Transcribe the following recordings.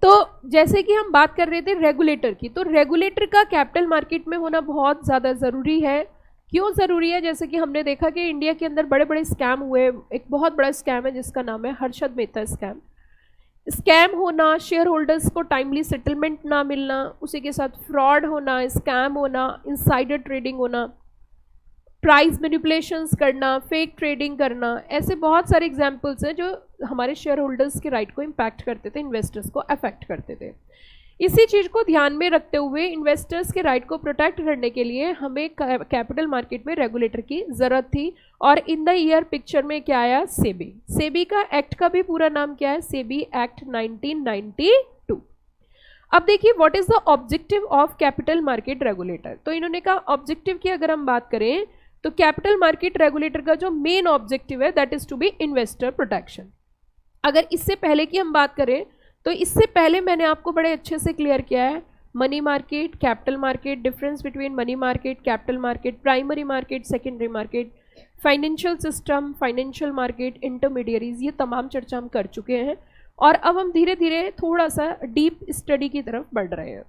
तो जैसे कि हम बात कर रहे थे रेगुलेटर की, तो रेगुलेटर का कैपिटल मार्केट में होना बहुत ज़्यादा ज़रूरी है। क्यों ज़रूरी है? जैसे कि हमने देखा कि इंडिया के अंदर बड़े बड़े स्कैम हुए। एक बहुत बड़ा स्कैम है जिसका नाम है हर्षद मेहता स्कैम। स्कैम होना, शेयर होल्डर्स को टाइमली सेटलमेंट ना मिलना, उसी के साथ फ्रॉड होना, स्कैम होना, इनसाइडर ट्रेडिंग होना, प्राइस मैनिपुलेशंस करना, फेक ट्रेडिंग करना, ऐसे बहुत सारे एग्जांपल्स हैं जो हमारे शेयर होल्डर्स के राइट को इम्पैक्ट करते थे, इन्वेस्टर्स को अफेक्ट करते थे। इसी चीज़ को ध्यान में रखते हुए इन्वेस्टर्स के राइट को प्रोटेक्ट करने के लिए हमें कैपिटल मार्केट में रेगुलेटर की ज़रूरत थी। और इन द ईयर पिक्चर में क्या आया? सेबी। सेबी का एक्ट का भी पूरा नाम क्या है? सेबी एक्ट 1992। अब देखिए what is the objective of capital market regulator. तो इन्होंने कहा ऑब्जेक्टिव की अगर हम बात करें तो कैपिटल मार्केट रेगुलेटर का जो मेन ऑब्जेक्टिव है that is to be investor protection. अगर इससे पहले की हम बात करें तो इससे पहले मैंने आपको बड़े अच्छे से क्लियर किया है money market, capital market, difference between money market, capital market, primary market, secondary market, financial system, financial market, intermediaries, ये तमाम चर्चा हम कर चुके हैं। और अब हम धीरे धीरे थोड़ा सा डीप स्टडी की तरफ बढ़ रहे हैं।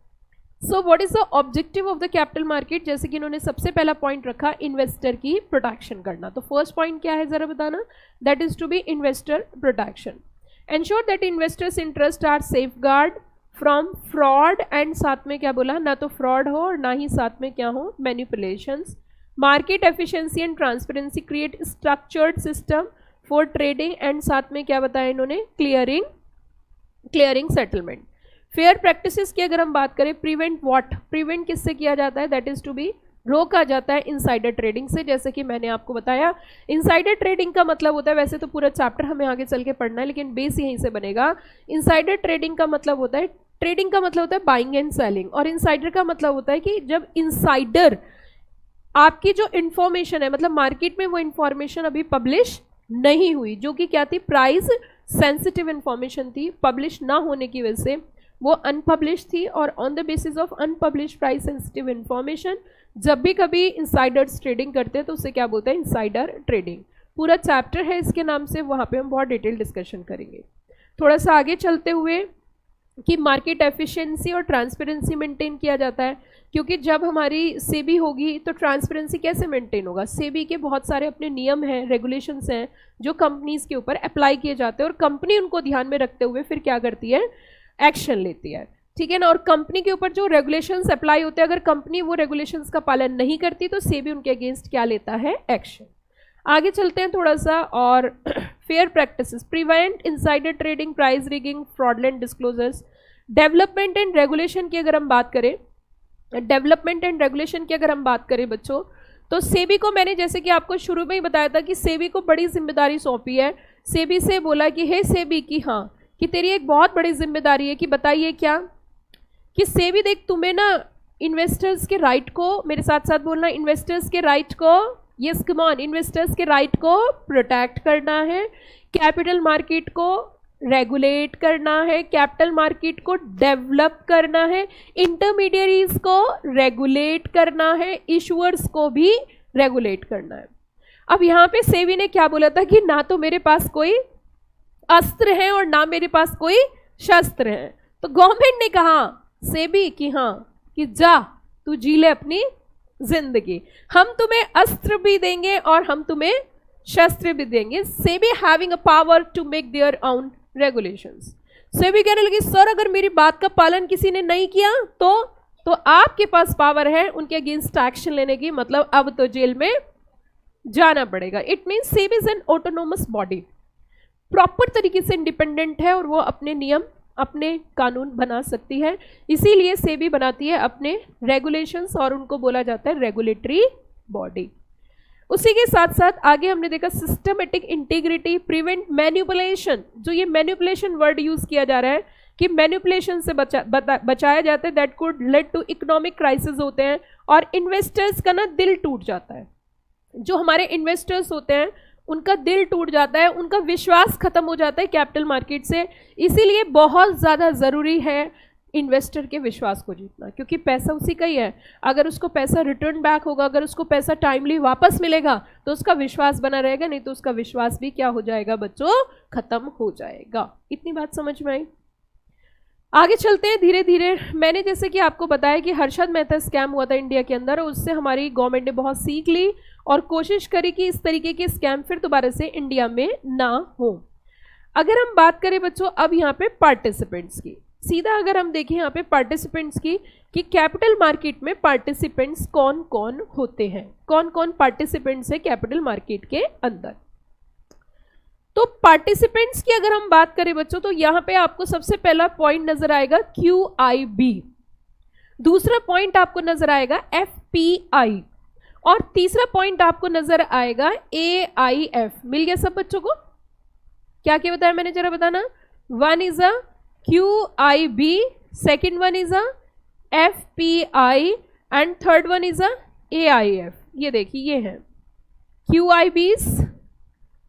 So what is the objective of the capital market? जैसे कि इन्होंने सबसे पहला पॉइंट रखा इन्वेस्टर की प्रोटेक्शन करना। तो फर्स्ट पॉइंट क्या है जरा बताना? That is to be investor protection. Ensure that investors interest are safeguard from fraud, and साथ में क्या बोला? ना तो फ्रॉड हो और ना ही साथ में क्या हो? Manipulations. Market efficiency and transparency, create structured system for trading, and साथ में क्या बताया इन्होंने? Clearing settlement. फेयर प्रैक्टिसेस की अगर हम बात करें, प्रिवेंट व्हाट? प्रिवेंट किससे किया जाता है? दैट इज टू बी रोका जाता है इनसाइडर ट्रेडिंग से। जैसे कि मैंने आपको बताया इनसाइडर ट्रेडिंग का मतलब होता है, वैसे तो पूरा चैप्टर हमें आगे चल के पढ़ना है लेकिन बेस यहीं से बनेगा। इनसाइडर ट्रेडिंग का मतलब होता है, ट्रेडिंग का मतलब होता है बाइंग एंड सेलिंग, और इनसाइडर का मतलब होता है कि जब इनसाइडर आपकी जो इंफॉर्मेशन है, मतलब मार्केट में वो इंफॉर्मेशन अभी पब्लिश नहीं हुई, जो कि क्या थी? प्राइस सेंसिटिव इंफॉर्मेशन थी, पब्लिश ना होने की वजह से वो अनपब्लिश थी। और on the basis of unpublish price sensitive information जब भी कभी इनसाइडर्स ट्रेडिंग करते हैं तो उसे क्या बोलते हैं? Insider trading. पूरा चैप्टर है इसके नाम से, वहाँ पे हम बहुत डिटेल डिस्कशन करेंगे। थोड़ा सा आगे चलते हुए कि मार्केट एफिशिएंसी और ट्रांसपेरेंसी मेंटेन किया जाता है, क्योंकि जब हमारी सेबी होगी तो ट्रांसपेरेंसी कैसे मेंटेन होगा? सेबी के बहुत सारे अपने नियम हैं, रेगुलेशंस हैं जो कंपनीज़ के ऊपर अप्लाई किए जाते हैं और कंपनी उनको ध्यान में रखते हुए फिर क्या करती है? एक्शन लेती है, ठीक है ना। और कंपनी के ऊपर जो रेगुलेशंस अप्लाई होते हैं, अगर कंपनी वो रेगुलेशंस का पालन नहीं करती तो सेबी उनके अगेंस्ट क्या लेता है? एक्शन। आगे चलते हैं थोड़ा सा। और fair practices, prevent insider trading, price rigging, fraudulent disclosures. Development and regulation की अगर हम बात करें, बच्चों, तो सेबी को मैंने जैसे कि आपको शुरू में ही बताया था कि सेबी को बड़ी जिम्मेदारी सौंपी है। सेबी से बोला कि हे सेबी की हाँ कि तेरी एक बहुत बड़ी जिम्मेदारी है, कि बताइए क्या? कि सेबी देख तुम्हें ना इन्वेस्टर्स के राइट को, मेरे साथ साथ बोलना, इन्वेस्टर्स के राइट को, यस कम ऑन, इन्वेस्टर्स के राइट को प्रोटेक्ट करना है, कैपिटल मार्केट को रेगुलेट करना है, कैपिटल मार्केट को डेवलप करना है, इंटरमीडियरीज को रेगुलेट करना है, इशूअर्स को भी रेगुलेट करना है। अब यहाँ पे सेबी ने क्या बोला था कि ना तो मेरे पास कोई अस्त्र है और ना मेरे पास कोई शस्त्र है। तो गवर्नमेंट ने कहा सेबी कि हाँ कि जा तू जी ले अपनी जिंदगी, हम तुम्हें अस्त्र भी देंगे और हम तुम्हें शस्त्र भी देंगे। SEBI having a power to make their own regulations. SEBI कहने लगी सर अगर मेरी बात का पालन किसी ने नहीं किया तो आपके पास पावर है उनके अगेंस्ट एक्शन लेने की, मतलब अब तो जेल में जाना पड़ेगा। It means SEBI is an autonomous body, proper तरीके से इंडिपेंडेंट है और वो अपने नियम, अपने कानून बना सकती है। इसीलिए सेबी बनाती है अपने रेगुलेशंस और उनको बोला जाता है रेगुलेटरी बॉडी। उसी के साथ साथ आगे हमने देखा सिस्टमेटिक इंटीग्रिटी, प्रिवेंट मैनिपुलेशन। जो ये मैनिपुलेशन वर्ड यूज किया जा रहा है कि मैनिपुलेशन से बचाया जाता है, that could lead to economic crisis होते हैं और इन्वेस्टर्स का ना दिल टूट जाता है। जो हमारे इन्वेस्टर्स होते हैं उनका दिल टूट जाता है, उनका विश्वास खत्म हो जाता है कैपिटल मार्केट से। इसीलिए बहुत ज़्यादा ज़रूरी है इन्वेस्टर के विश्वास को जीतना, क्योंकि पैसा उसी का ही है। अगर उसको पैसा रिटर्न बैक होगा, अगर उसको पैसा टाइमली वापस मिलेगा तो उसका विश्वास बना रहेगा, नहीं तो उसका विश्वास भी क्या हो जाएगा बच्चों? खत्म हो जाएगा। इतनी बात समझ में आई? आगे चलते हैं धीरे धीरे। मैंने जैसे कि आपको बताया कि हर्षद मेहता स्कैम हुआ था इंडिया के अंदर, उससे हमारी गवर्नमेंट ने बहुत सीख ली और कोशिश करी कि इस तरीके के स्कैम फिर दोबारा से इंडिया में ना हो। अगर हम बात करें बच्चों अब यहाँ पे पार्टिसिपेंट्स की, सीधा अगर हम देखें यहाँ पे पार्टिसिपेंट्स की कि कैपिटल मार्केट में पार्टिसिपेंट्स कौन कौन होते हैं, कौन कौन पार्टिसिपेंट्स है कैपिटल मार्केट के अंदर। तो पार्टिसिपेंट्स की अगर हम बात करें बच्चों तो यहां पे आपको सबसे पहला पॉइंट नजर आएगा QIB, दूसरा पॉइंट आपको नजर आएगा FPI और तीसरा पॉइंट आपको नजर आएगा AIF। मिल गया सब बच्चों को? क्या क्या बताया मैंने, जरा बताना। One is a QIB, second one is a FPI and third one is a AIF। ये देखिए ये है QIBs,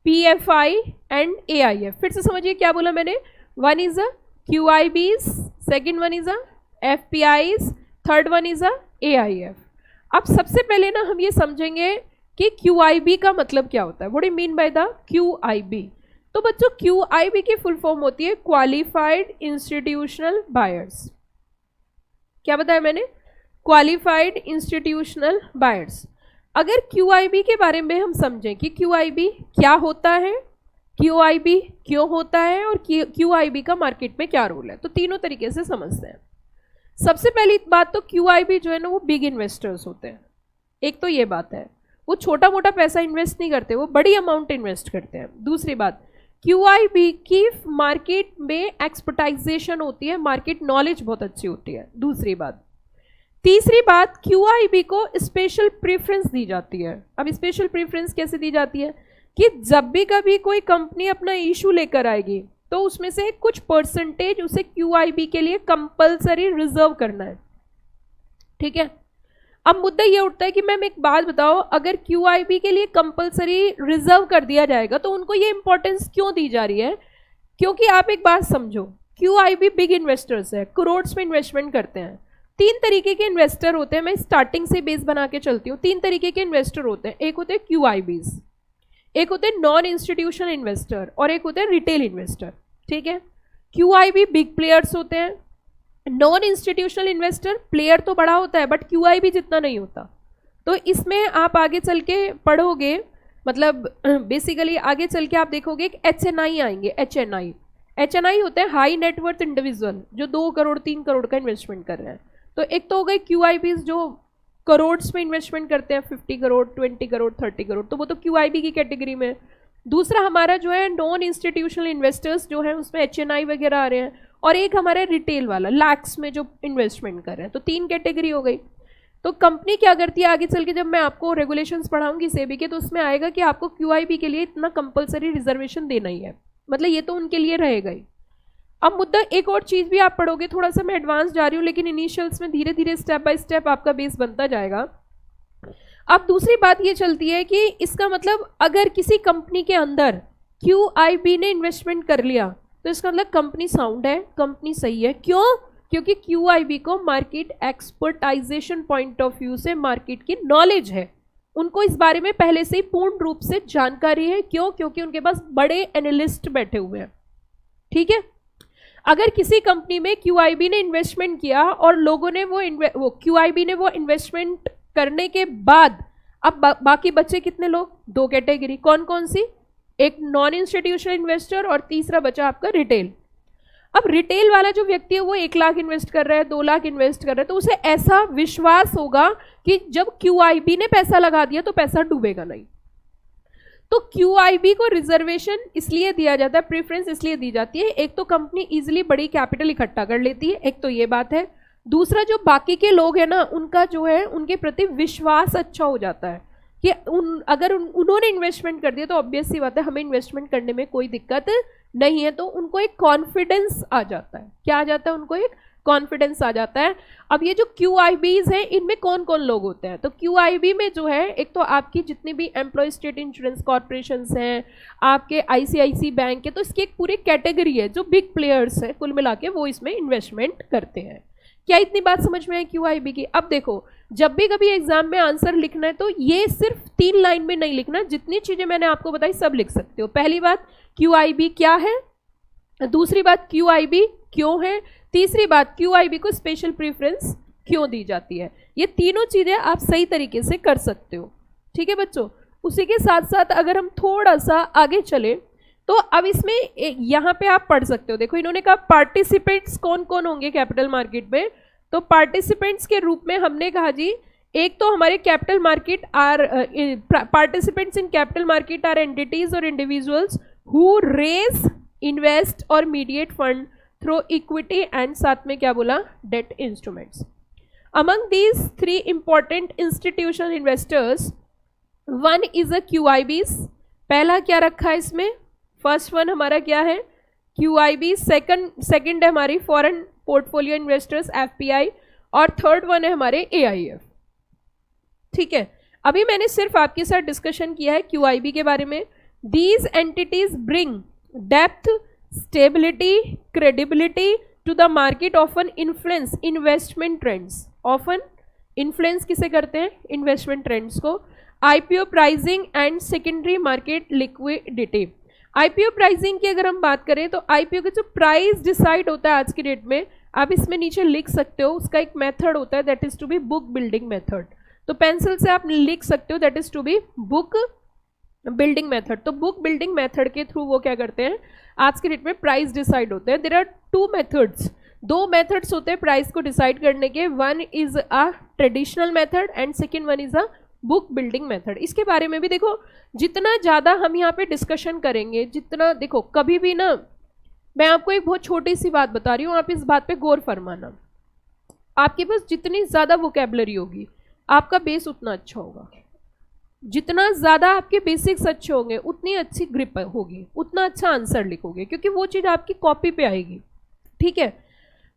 PFI एंड AIF। फिर से समझिए क्या बोला मैंने, one is a QIBs, second one is a FPIs, third one is a AIF। अब सबसे पहले ना हम ये समझेंगे कि QIB का मतलब क्या होता है। What do you mean by the QIB? तो बच्चों QIB की फुल फॉर्म होती है क्वालिफाइड इंस्टीट्यूशनल बायर्स। क्या बताया मैंने? Qualified institutional buyers. अगर QIB के बारे में हम समझें कि QIB क्या होता है, QIB क्यों होता है और QIB का मार्केट में क्या रोल है, तो तीनों तरीके से समझते हैं। सबसे पहली बात तो QIB जो है ना वो बिग इन्वेस्टर्स होते हैं। एक तो ये बात है, वो छोटा मोटा पैसा इन्वेस्ट नहीं करते, वो बड़ी अमाउंट इन्वेस्ट करते हैं। दूसरी बात, QIB की मार्केट में एक्सपर्टाइजेशन होती है, मार्केट नॉलेज बहुत अच्छी होती है। दूसरी बात, तीसरी बात, QIB को स्पेशल प्रेफरेंस दी जाती है। अब स्पेशल प्रेफरेंस कैसे दी जाती है कि जब भी कभी कोई कंपनी अपना इशू लेकर आएगी तो उसमें से कुछ परसेंटेज उसे QIB के लिए कंपलसरी रिजर्व करना है। ठीक है, अब मुद्दा ये उठता है कि मैम एक बात बताओ, अगर QIB के लिए कंपलसरी रिजर्व कर दिया जाएगा तो उनको ये इंपॉर्टेंस क्यों दी जा रही है? क्योंकि आप एक बात समझो, QIB बिग इन्वेस्टर्स है, करोड्स में इन्वेस्टमेंट करते हैं। तीन तरीके के इन्वेस्टर होते हैं, मैं स्टार्टिंग से बेस बना के चलती हूँ। तीन तरीके के इन्वेस्टर होते हैं, एक होते हैं QIBs, एक होते हैं नॉन इंस्टीट्यूशनल इन्वेस्टर और एक होते हैं रिटेल इन्वेस्टर। ठीक है, QIB बिग प्लेयर्स होते हैं, नॉन इंस्टीट्यूशनल इन्वेस्टर प्लेयर तो बड़ा होता है बट QIB जितना नहीं होता। तो इसमें आप आगे चल के पढ़ोगे, मतलब बेसिकली आगे चल के आप देखोगे एक HNI आएंगे। HNI होते हैं हाई नेटवर्थ इंडिविजुअल, जो 2 करोड़ 3 करोड़ का इन्वेस्टमेंट कर रहे हैं। तो एक तो हो गए QIBs जो करोड्स में इन्वेस्टमेंट करते हैं, 50 करोड़ 20 करोड़ 30 करोड़, तो वो तो QIB की कैटेगरी में। दूसरा हमारा जो है नॉन इंस्टीट्यूशनल इन्वेस्टर्स जो है उसमें HNI वगैरह आ रहे हैं, और एक हमारे रिटेल वाला लैक्स में जो इन्वेस्टमेंट कर रहे हैं। तो 3 कैटेगरी हो गई। तो कंपनी क्या करती है आगे चल के, जब मैं आपको रेगुलेशंस पढ़ाऊंगी सेबी के, तो उसमें आएगा कि आपको QIB के लिए इतना कंपलसरी रिजर्वेशन देना ही है, मतलब ये तो उनके लिए रहेगा ही। अब मुद्दा एक और चीज़ भी आप पढ़ोगे, थोड़ा सा मैं एडवांस जा रही हूँ लेकिन इनिशियल्स में धीरे धीरे स्टेप बाय स्टेप आपका बेस बनता जाएगा। अब दूसरी बात ये चलती है कि इसका मतलब अगर किसी कंपनी के अंदर QIB ने इन्वेस्टमेंट कर लिया तो इसका मतलब कंपनी साउंड है, कंपनी सही है। क्यों? क्योंकि QIB को मार्केट एक्सपर्टाइजेशन पॉइंट ऑफ व्यू से मार्केट की नॉलेज है, उनको इस बारे में पहले से ही पूर्ण रूप से जानकारी है। क्यों? क्योंकि उनके पास बड़े एनालिस्ट बैठे हुए हैं। ठीक है, अगर किसी कंपनी में QIB ने इन्वेस्टमेंट किया और लोगों ने वो QIB ने वो इन्वेस्टमेंट करने के बाद अब बाकी बचे कितने लोग? 2 कैटेगरी। कौन कौन सी? एक नॉन इंस्टीट्यूशनल इन्वेस्टर और तीसरा बचा आपका रिटेल। अब रिटेल वाला जो व्यक्ति है वो 1 लाख इन्वेस्ट कर रहा है, 2 लाख इन्वेस्ट कर रहा है, तो उसे ऐसा विश्वास होगा कि जब QIB ने पैसा लगा दिया तो पैसा डूबेगा नहीं। तो QIB को रिजर्वेशन इसलिए दिया जाता है, प्रेफरेंस इसलिए दी जाती है, एक तो कंपनी इजीली बड़ी कैपिटल इकट्ठा कर लेती है, एक तो ये बात है। दूसरा जो बाकी के लोग हैं ना, उनका जो है उनके प्रति विश्वास अच्छा हो जाता है कि अगर उन्होंने इन्वेस्टमेंट कर दिया तो ऑब्वियस सी बात है हमें इन्वेस्टमेंट करने में कोई दिक्कत नहीं है। तो उनको एक कॉन्फिडेंस आ जाता है। क्या आ जाता है? उनको एक कॉन्फिडेंस आ जाता है। अब ये जो QIBs हैं इनमें कौन कौन लोग होते हैं? तो QIB में जो है एक तो आपकी जितनी भी एम्प्लॉय स्टेट इंश्योरेंस कॉर्पोरेशंस हैं, आपके ICICI बैंक है, तो इसकी एक पूरी कैटेगरी है जो बिग प्लेयर्स हैं, कुल मिला के वो इसमें इन्वेस्टमेंट करते हैं। क्या इतनी बात समझ में आई QIB की? अब देखो, जब भी कभी एग्जाम में आंसर लिखना है तो ये सिर्फ 3 लाइन में नहीं लिखना, जितनी चीजें मैंने आपको बताई सब लिख सकते हो। पहली बात QIB क्या है, दूसरी बात QIB क्यों है, तीसरी बात QIB को स्पेशल प्रेफरेंस क्यों दी जाती है। ये तीनों चीजें आप सही तरीके से कर सकते हो, ठीक है बच्चों। उसी के साथ साथ अगर हम थोड़ा सा आगे चले तो अब इसमें यहाँ पे आप पढ़ सकते हो, देखो इन्होंने कहा पार्टिसिपेंट्स कौन कौन होंगे कैपिटल मार्केट में। तो पार्टिसिपेंट्स के रूप में हमने कहा जी, एक तो हमारे capital market are participants in capital market are entities और इंडिविजुअल्स हु रेज, इन्वेस्ट और mediate fund through equity and साथ में क्या बोला, debt instruments. Among these 3 important institutional investors, one is a QIBs, पहला क्या रखा है इसमें, फर्स्ट वन हमारा क्या है QIB, सेकंड है हमारी फॉरेन पोर्टफोलियो इन्वेस्टर्स FPI और थर्ड वन है हमारे AIF, ठीक है। अभी मैंने सिर्फ आपके साथ डिस्कशन किया है QIB के बारे में। These entities bring depth, stability, credibility to the market, often influence investment trends, often influence किसे करते हैं, इन्वेस्टमेंट ट्रेंड्स को, IPO pricing and secondary market liquidity. IPO pricing की अगर हम बात करें तो IPO का जो प्राइस डिसाइड होता है आज की डेट में, आप इसमें नीचे लिख सकते हो, उसका एक मेथड होता है that is to be book building method. तो पेंसिल से आप लिख सकते हो that is to be book building method. तो बुक बिल्डिंग मेथड के थ्रू वो क्या करते हैं, आज के डेट में प्राइस डिसाइड होते हैं। देयर आर 2 मेथड्स, 2 मेथड्स होते हैं प्राइस को डिसाइड करने के, one is a traditional method and second one is a book building method. इसके बारे में भी देखो, जितना ज़्यादा हम यहाँ पे डिस्कशन करेंगे, जितना देखो कभी भी ना, मैं आपको एक बहुत छोटी सी बात बता रही हूँ, आप इस बात पे गौर फरमाना, आपके पास जितनी ज़्यादा वोकेबलरी होगी आपका बेस उतना अच्छा होगा, जितना ज़्यादा आपके बेसिक्स अच्छे होंगे उतनी अच्छी ग्रिप होगी, उतना अच्छा आंसर लिखोगे, क्योंकि वो चीज़ आपकी कॉपी पे आएगी, ठीक है।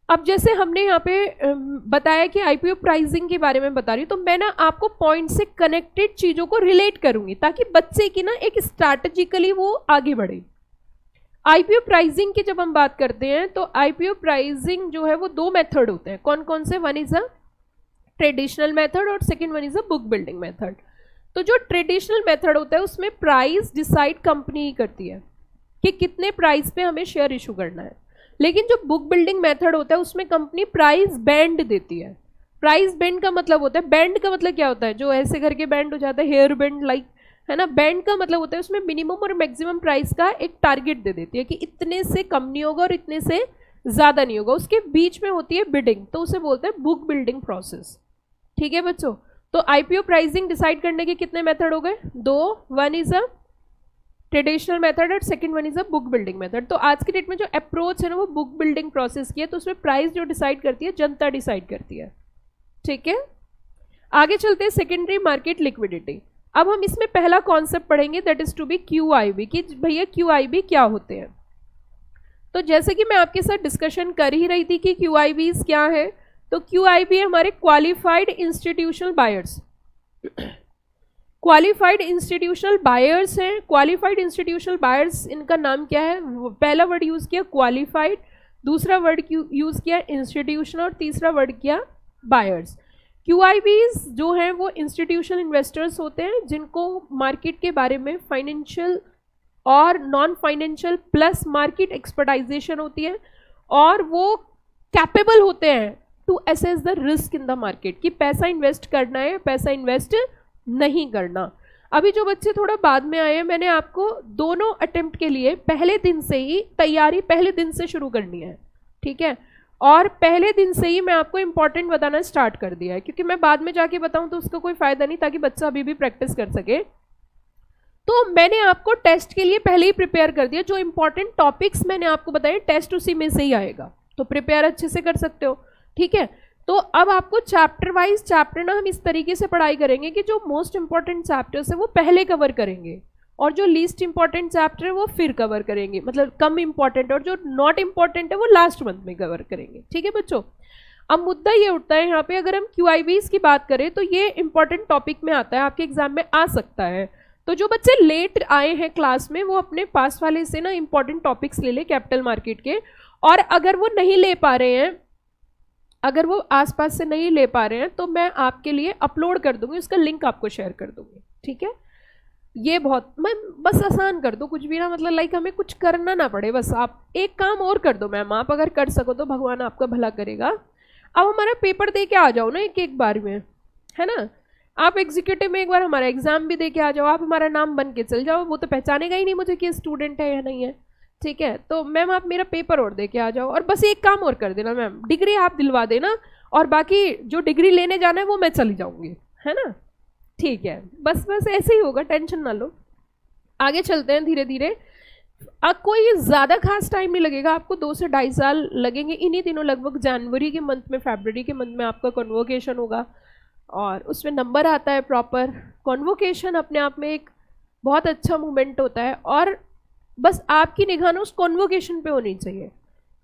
अब जैसे हमने यहाँ पे बताया कि IPO प्राइसिंग के बारे में बता रही हूँ, तो मैं ना आपको पॉइंट से कनेक्टेड चीज़ों को रिलेट करूँगी ताकि बच्चे की ना एक स्ट्रैटेजिकली वो आगे बढ़े। IPO प्राइसिंग की जब हम बात करते हैं तो IPO प्राइसिंग जो है वो 2 मेथड होते हैं, कौन कौन से, one is a traditional method और second one is a book building method. तो जो ट्रेडिशनल मेथड होता है उसमें प्राइस डिसाइड कंपनी ही करती है कि कितने प्राइस पे हमें शेयर इशू करना है, लेकिन जो बुक बिल्डिंग मेथड होता है उसमें कंपनी प्राइस बैंड देती है। प्राइस बैंड का मतलब होता है, बैंड का मतलब क्या होता है, जो ऐसे करके बैंड हो जाता है, हेयर बैंड लाइक, है ना। बैंड का मतलब होता है उसमें मिनिमम और मैक्सिमम प्राइस का एक टारगेट दे देती है कि इतने से कम नहीं होगा और इतने से ज़्यादा नहीं होगा, उसके बीच में होती है बिडिंग, तो उसे बोलते हैं बुक बिल्डिंग प्रोसेस, ठीक है बच्चों। तो IPO प्राइसिंग डिसाइड करने के कितने मेथड हो गए, 2, one is a traditional method और second one is a book building method. तो आज की डेट में जो अप्रोच है ना वो बुक बिल्डिंग प्रोसेस की है, तो उसमें प्राइस जो डिसाइड करती है जनता डिसाइड करती है, ठीक है। आगे चलते हैं सेकेंडरी मार्केट लिक्विडिटी। अब हम इसमें पहला कॉन्सेप्ट पढ़ेंगे that is to be QIB, कि भैया QIB क्या होते हैं। तो जैसे कि मैं आपके साथ डिस्कशन कर ही रही थी कि QIBs क्या है, तो QIB हमारे qualified institutional buyers, qualified institutional buyers हैं। क्वालिफाइड इंस्टीट्यूशनल बायर्स, इनका नाम क्या है, पहला वर्ड यूज़ किया क्वालिफाइड, दूसरा वर्ड यूज़ किया इंस्टीट्यूशनल और तीसरा वर्ड किया बायर्स। QIBs जो हैं वो इंस्टीट्यूशनल इन्वेस्टर्स होते हैं जिनको मार्केट के बारे में फाइनेंशियल और non financial plus market expertization होती है, और वो कैपेबल होते हैं to assess the risk in the market, कि पैसा इन्वेस्ट करना है, पैसा इन्वेस्ट नहीं करना। अभी जो बच्चे थोड़ा बाद में आए हैं, मैंने आपको दोनों अटेम्प्ट के लिए पहले दिन से ही तैयारी पहले दिन से शुरू करनी है, ठीक है। और पहले दिन से ही मैं आपको इंपॉर्टेंट बताना स्टार्ट कर दिया है, क्योंकि मैं बाद में जाके बताऊं तो उसका कोई फायदा नहीं, ताकि बच्चा अभी भी प्रैक्टिस कर सके। तो मैंने आपको टेस्ट के लिए पहले ही प्रिपेयर कर दिया, जो इंपॉर्टेंट टॉपिक्स मैंने आपको बताए टेस्ट उसी में से ही आएगा, तो प्रिपेयर अच्छे से कर सकते हो, ठीक है। तो अब आपको चैप्टर वाइज चैप्टर ना हम इस तरीके से पढ़ाई करेंगे कि जो मोस्ट इंपॉर्टेंट चैप्टर्स है वो पहले कवर करेंगे और जो लीस्ट इंपॉर्टेंट चैप्टर है वो फिर कवर करेंगे, मतलब कम इंपॉर्टेंट, और जो नॉट इंपॉर्टेंट है वो लास्ट मंथ में कवर करेंगे, ठीक है बच्चों। अब मुद्दा ये उठता है यहाँ पे, अगर हम QIBs की बात करें तो ये इंपॉर्टेंट टॉपिक में आता है, आपके एग्जाम में आ सकता है। तो जो बच्चे लेट आए हैं क्लास में वो अपने पास वाले से ना इंपॉर्टेंट टॉपिक्स ले ले कैपिटल मार्केट के, और अगर वो नहीं ले पा रहे हैं, अगर वो आसपास से नहीं ले पा रहे हैं तो मैं आपके लिए अपलोड कर दूंगी, उसका लिंक आपको शेयर कर दूंगी, ठीक है। ये बहुत, मैं बस आसान कर दो कुछ भी ना, मतलब लाइक हमें कुछ करना ना पड़े, बस आप एक काम और कर दो मैम, आप अगर कर सको तो भगवान आपका भला करेगा। अब हमारा पेपर दे के आ जाओ ना एक एक बार में, है ना। आप एग्जीक्यूटिव में एक बार हमारा एग्जाम भी दे के आ जाओ, आप हमारा नाम बन के चल जाओ, वो तो पहचानेगा ही नहीं मुझे कि स्टूडेंट है या नहीं है, ठीक है। तो मैम आप मेरा पेपर और दे के आ जाओ, और बस एक काम और कर देना मैम, डिग्री आप दिलवा देना, और बाकी जो डिग्री लेने जाना है वो मैं चली जाऊंगी, है ना, ठीक है। बस बस ऐसे ही होगा, टेंशन ना लो। आगे चलते हैं धीरे धीरे। अब कोई ज़्यादा खास टाइम नहीं लगेगा आपको, 2 से 2.5 साल लगेंगे इन्हीं दिनों, लगभग जनवरी के मंथ में, फरवरी के मंथ में आपका कन्वोकेशन होगा, और उसमें नंबर आता है प्रॉपर। कन्वोकेशन अपने आप में एक बहुत अच्छा मूवमेंट होता है, और बस आपकी निगाह उस कन्वोकेशन पे होनी चाहिए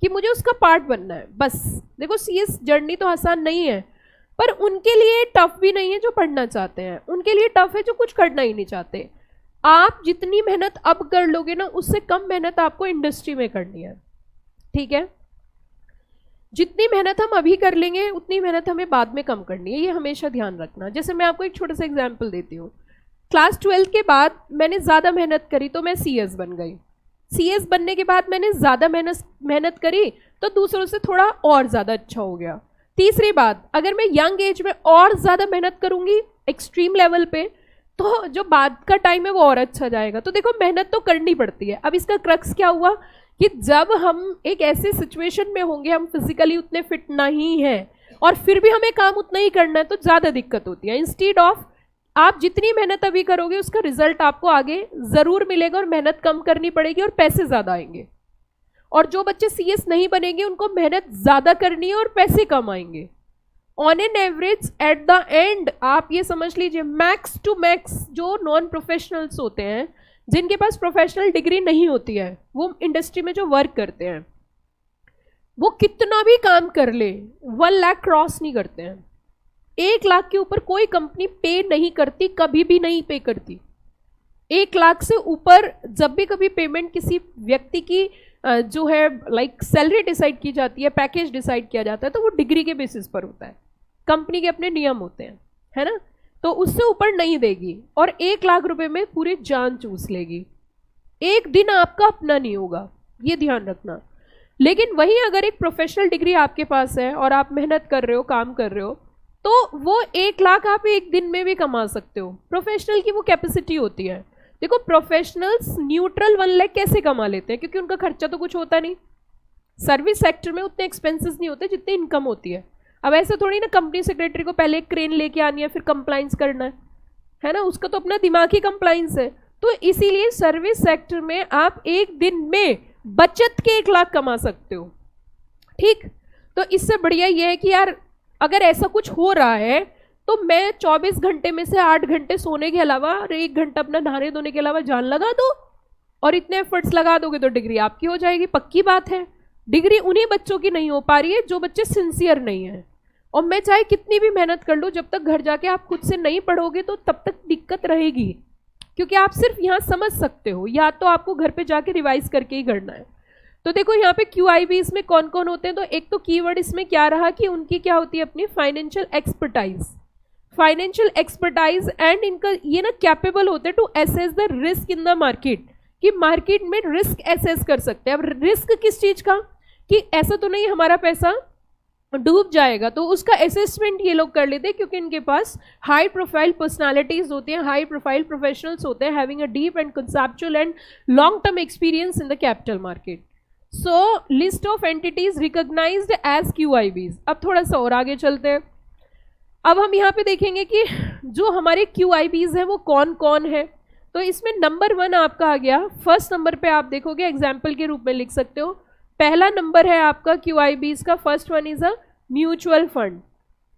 कि मुझे उसका पार्ट बनना है बस। देखो सीएस जर्नी तो आसान नहीं है, पर उनके लिए टफ भी नहीं है जो पढ़ना चाहते हैं, उनके लिए टफ है जो कुछ करना ही नहीं चाहते। आप जितनी मेहनत अब कर लोगे ना, उससे कम मेहनत आपको इंडस्ट्री में करनी है, ठीक है। जितनी मेहनत हम अभी कर लेंगे उतनी मेहनत हमें बाद में कम करनी है, ये हमेशा ध्यान रखना। जैसे मैं आपको एक छोटा सा एग्जांपल देती हूँ, क्लास 12 के बाद मैंने ज़्यादा मेहनत करी तो मैं सीएस बन गई, सीएस बनने के बाद मैंने ज़्यादा मेहनत करी तो दूसरों से थोड़ा और ज़्यादा अच्छा हो गया। तीसरी बात, अगर मैं यंग एज में और ज़्यादा मेहनत करूँगी एक्सट्रीम लेवल पे, तो जो बाद का टाइम है वो और अच्छा जाएगा। तो देखो मेहनत तो करनी पड़ती है। अब इसका क्रक्स क्या हुआ कि जब हम एक ऐसे सिचुएशन में होंगे, हम फिजिकली उतने फिट नहीं हैं और फिर भी हमें काम उतना ही करना है, तो ज़्यादा दिक्कत होती है। इंस्टीड ऑफ आप जितनी मेहनत अभी करोगे उसका रिजल्ट आपको आगे ज़रूर मिलेगा, और मेहनत कम करनी पड़ेगी और पैसे ज़्यादा आएंगे। और जो बच्चे सीएस नहीं बनेंगे उनको मेहनत ज़्यादा करनी है और पैसे कम आएंगे। On an average at the end आप ये समझ लीजिए, मैक्स टू मैक्स जो नॉन प्रोफेशनल्स होते हैं, जिनके पास प्रोफेशनल डिग्री नहीं होती है, वो इंडस्ट्री में जो वर्क करते हैं, वो कितना भी काम कर ले 1 लाख क्रॉस नहीं करते हैं। 1 लाख के ऊपर कोई कंपनी पे नहीं करती, कभी भी नहीं पे करती। 1 लाख से ऊपर जब भी कभी पेमेंट किसी व्यक्ति की जो है लाइक सैलरी डिसाइड की जाती है, पैकेज डिसाइड किया जाता है, तो वो डिग्री के बेसिस पर होता है, कंपनी के अपने नियम होते हैं, है ना। तो उससे ऊपर नहीं देगी, और 1 लाख रुपए में पूरी जान चूस लेगी। एक दिन आपका अपना नहीं होगा, ये ध्यान रखना। लेकिन वहीं अगर एक प्रोफेशनल डिग्री आपके पास है और आप मेहनत कर रहे हो, काम कर रहे हो, तो वो 1 लाख आप एक दिन में भी कमा सकते हो। प्रोफेशनल की वो कैपेसिटी होती है। देखो प्रोफेशनल्स न्यूट्रल 1 लाख कैसे कमा लेते हैं, क्योंकि उनका खर्चा तो कुछ होता नहीं। सर्विस सेक्टर में उतने एक्सपेंसेस नहीं होते जितनी इनकम होती है। अब ऐसे थोड़ी ना कंपनी सेक्रेटरी को पहले एक क्रेन लेके आनी है, फिर कंप्लाइंस करना है ना, उसका तो अपना दिमाग ही कंप्लाइंस है। तो इसीलिए सर्विस सेक्टर में आप एक दिन में बचत के 1 लाख कमा सकते हो, ठीक। तो इससे बढ़िया ये है कि यार अगर ऐसा कुछ हो रहा है तो मैं 24 घंटे में से 8 घंटे सोने के अलावा और 1 घंटा अपना नहाने धोने के अलावा जान लगा दो, और इतने एफर्ट्स लगा दोगे तो डिग्री आपकी हो जाएगी, पक्की बात है। डिग्री उन्हीं बच्चों की नहीं हो पा रही है जो बच्चे सिंसियर नहीं हैं। और मैं चाहे कितनी भी मेहनत कर लूँ, जब तक घर जाके आप खुद से नहीं पढ़ोगे तो तब तक दिक्कत रहेगी, क्योंकि आप सिर्फ यहाँ समझ सकते हो, या तो आपको घर पे जाके रिवाइज करके ही करना है। तो देखो यहाँ पे QIB इसमें कौन कौन होते हैं, तो एक तो कीवर्ड इसमें क्या रहा कि उनकी क्या होती है, अपनी फाइनेंशियल एक्सपर्टाइज एंड इनका ये ना कैपेबल होते हैं to assess the risk in the market, कि मार्केट में रिस्क एसेस कर सकते हैं। अब रिस्क किस चीज का, कि ऐसा तो नहीं हमारा पैसा डूब जाएगा, तो उसका असेसमेंट ये लोग कर लेते हैं, क्योंकि इनके पास हाई प्रोफाइल पर्सनालिटीज होती हैं, हाई प्रोफाइल प्रोफेशनल्स होते हैं, having a deep and conceptual and long term experience in the capital market. So list of entities recognised as QIBs। अब थोड़ा सा और आगे चलते हैं। अब हम यहाँ पे देखेंगे कि जो हमारे QIBs हैं वो कौन कौन है। तो इसमें नंबर 1 आपका आ गया। फर्स्ट नंबर पे आप देखोगे, एग्जाम्पल के रूप में लिख सकते हो, पहला नंबर है आपका QIBs का। First one is a mutual fund,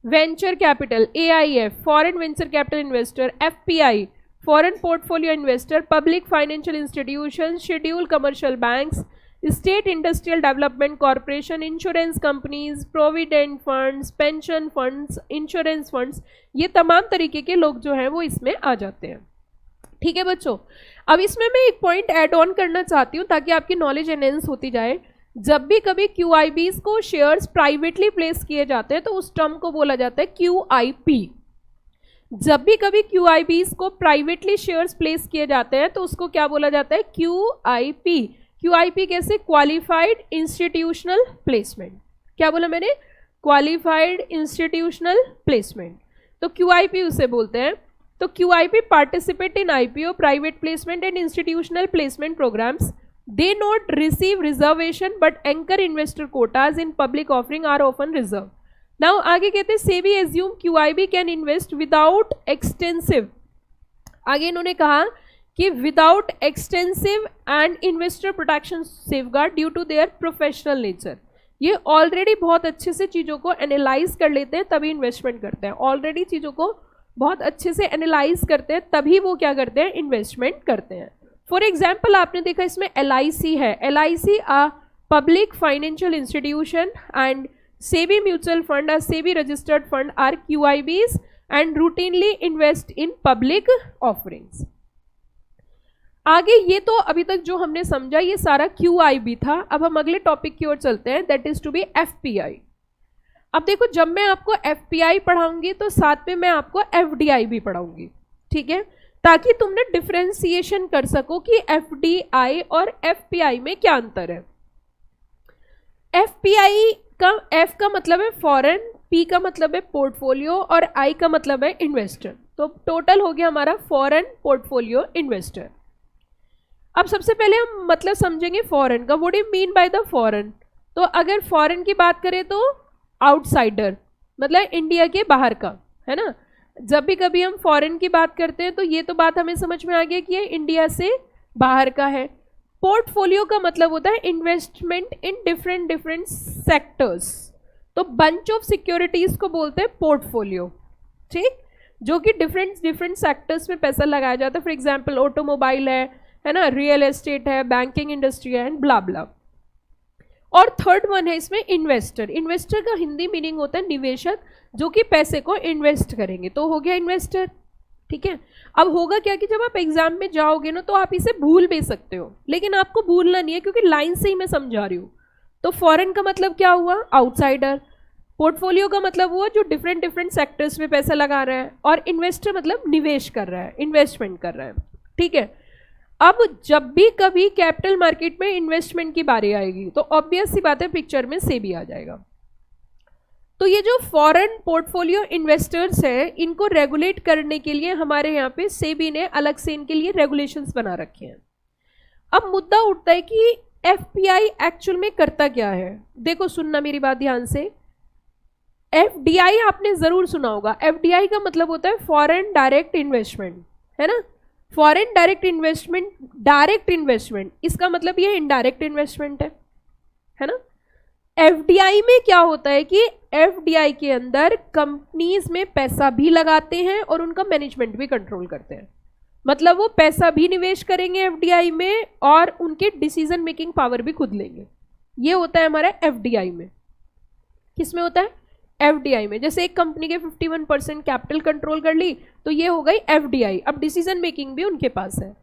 venture capital AIF, foreign venture capital investor FPI, foreign portfolio investor, public financial institution, schedule commercial banks, state industrial development corporation, insurance companies, provident funds, pension funds, insurance funds, ये तमाम तरीके के लोग जो हैं वो इसमें आ जाते हैं। ठीक है बच्चों, अब इसमें मैं एक पॉइंट ऐड ऑन करना चाहती हूँ ताकि आपकी नॉलेज एनहेंस होती जाए। जब भी कभी QIBs को शेयर्स प्राइवेटली प्लेस किए जाते हैं तो उस टर्म को बोला जाता है QIP। जब भी कभी QIPs को प्राइवेटली शेयर्स प्लेस किए जाते हैं तो उसको क्या बोला जाता है? QIP। QIP कैसे? Qualified institutional placement. क्या बोला मैंने? Qualified institutional placement. तो QIP उसे बोलते हैं। तो QIP participate in IPO, private placement and institutional placement programmes. They not receive reservation but anchor investor quotas in public offering are often reserve. Now आगे कहते हैं SEBI assume QIB can invest without extensive. आगे इन्होंने कहा कि without extensive and investor protection safeguard due to their professional nature. ये already बहुत अच्छे से चीज़ों को एनालाइज कर लेते हैं तभी इन्वेस्टमेंट करते हैं। ऑलरेडी चीज़ों को बहुत अच्छे से एनालाइज करते हैं तभी वो क्या करते हैं? इन्वेस्टमेंट करते हैं। फॉर एग्जाम्पल आपने देखा इसमें LIC है। LIC a public financial institution and SEBI mutual fund or SEBI registered fund are QIBs and routinely invest in public offerings। आगे ये तो अभी तक जो हमने समझा ये सारा QIB था। अब हम अगले टॉपिक की ओर चलते हैं, that is to be FPI। अब देखो जब मैं आपको FPI पढ़ाऊंगी तो साथ में मैं आपको FDI भी पढ़ाऊंगी, ठीक है, ताकि तुमने डिफ्रेंसिएशन कर सको कि FDI और FPI में क्या अंतर है। FPI का F का मतलब है फॉरेन, P का मतलब है पोर्टफोलियो और I का मतलब है इन्वेस्टर। तो टोटल हो गया हमारा फॉरेन पोर्टफोलियो इन्वेस्टर। अब सबसे पहले हम मतलब समझेंगे फॉरेन का। What do you mean by the foreign? तो अगर फॉरेन की बात करें तो आउटसाइडर, मतलब इंडिया के बाहर का, है ना। जब भी कभी हम फॉरेन की बात करते हैं तो ये तो बात हमें समझ में आ गया कि ये इंडिया से बाहर का है। पोर्टफोलियो का मतलब होता है इन्वेस्टमेंट इन डिफरेंट सेक्टर्स। तो बंच ऑफ सिक्योरिटीज को बोलते हैं पोर्टफोलियो, ठीक, जो कि डिफरेंट सेक्टर्स में पैसा लगाया जाता है। फॉर एग्जांपल ऑटोमोबाइल है ना, रियल एस्टेट है, बैंकिंग इंडस्ट्री है एंड ब्ला ब्ला। और थर्ड वन है इसमें इन्वेस्टर। इन्वेस्टर का हिंदी मीनिंग होता है निवेशक, जो कि पैसे को इन्वेस्ट करेंगे, तो हो गया इन्वेस्टर, ठीक है। अब होगा क्या कि जब आप एग्जाम में जाओगे ना तो आप इसे भूल भी सकते हो, लेकिन आपको भूलना नहीं है क्योंकि लाइन से ही मैं समझा रही हूँ। तो फॉरेन का मतलब क्या हुआ? आउटसाइडर। पोर्टफोलियो का मतलब हुआ जो डिफरेंट सेक्टर्स में पैसा लगा रहा है, और इन्वेस्टर मतलब निवेश कर रहा है, इन्वेस्टमेंट कर रहा है, ठीक है। अब जब भी कभी कैपिटल मार्केट में इन्वेस्टमेंट की बारी आएगी तो ऑब्वियस सी बात है पिक्चर में सेबी आ जाएगा। तो ये जो फॉरेन पोर्टफोलियो इन्वेस्टर्स हैं इनको रेगुलेट करने के लिए हमारे यहाँ पे सेबी ने अलग से इनके लिए रेगुलेशंस बना रखे हैं। अब मुद्दा उठता है कि FPI एक्चुअल में करता क्या है। देखो सुनना मेरी बात ध्यान से। FDI आपने जरूर सुना होगा। FDI का मतलब होता है फॉरेन डायरेक्ट इन्वेस्टमेंट, है ना। Foreign direct investment, direct investment, इसका मतलब ये इनडायरेक्ट इन्वेस्टमेंट है ना। FDI में क्या होता है कि FDI के अंदर कंपनीज में पैसा भी लगाते हैं और उनका मैनेजमेंट भी कंट्रोल करते हैं। मतलब वो पैसा भी निवेश करेंगे FDI में और उनके डिसीजन मेकिंग पावर भी खुद लेंगे। ये होता है हमारा FDI में। किस में होता है? FDI में। जैसे एक कंपनी के 51% कैपिटल कंट्रोल कर ली तो ये हो गई FDI, अब डिसीजन मेकिंग भी उनके पास है।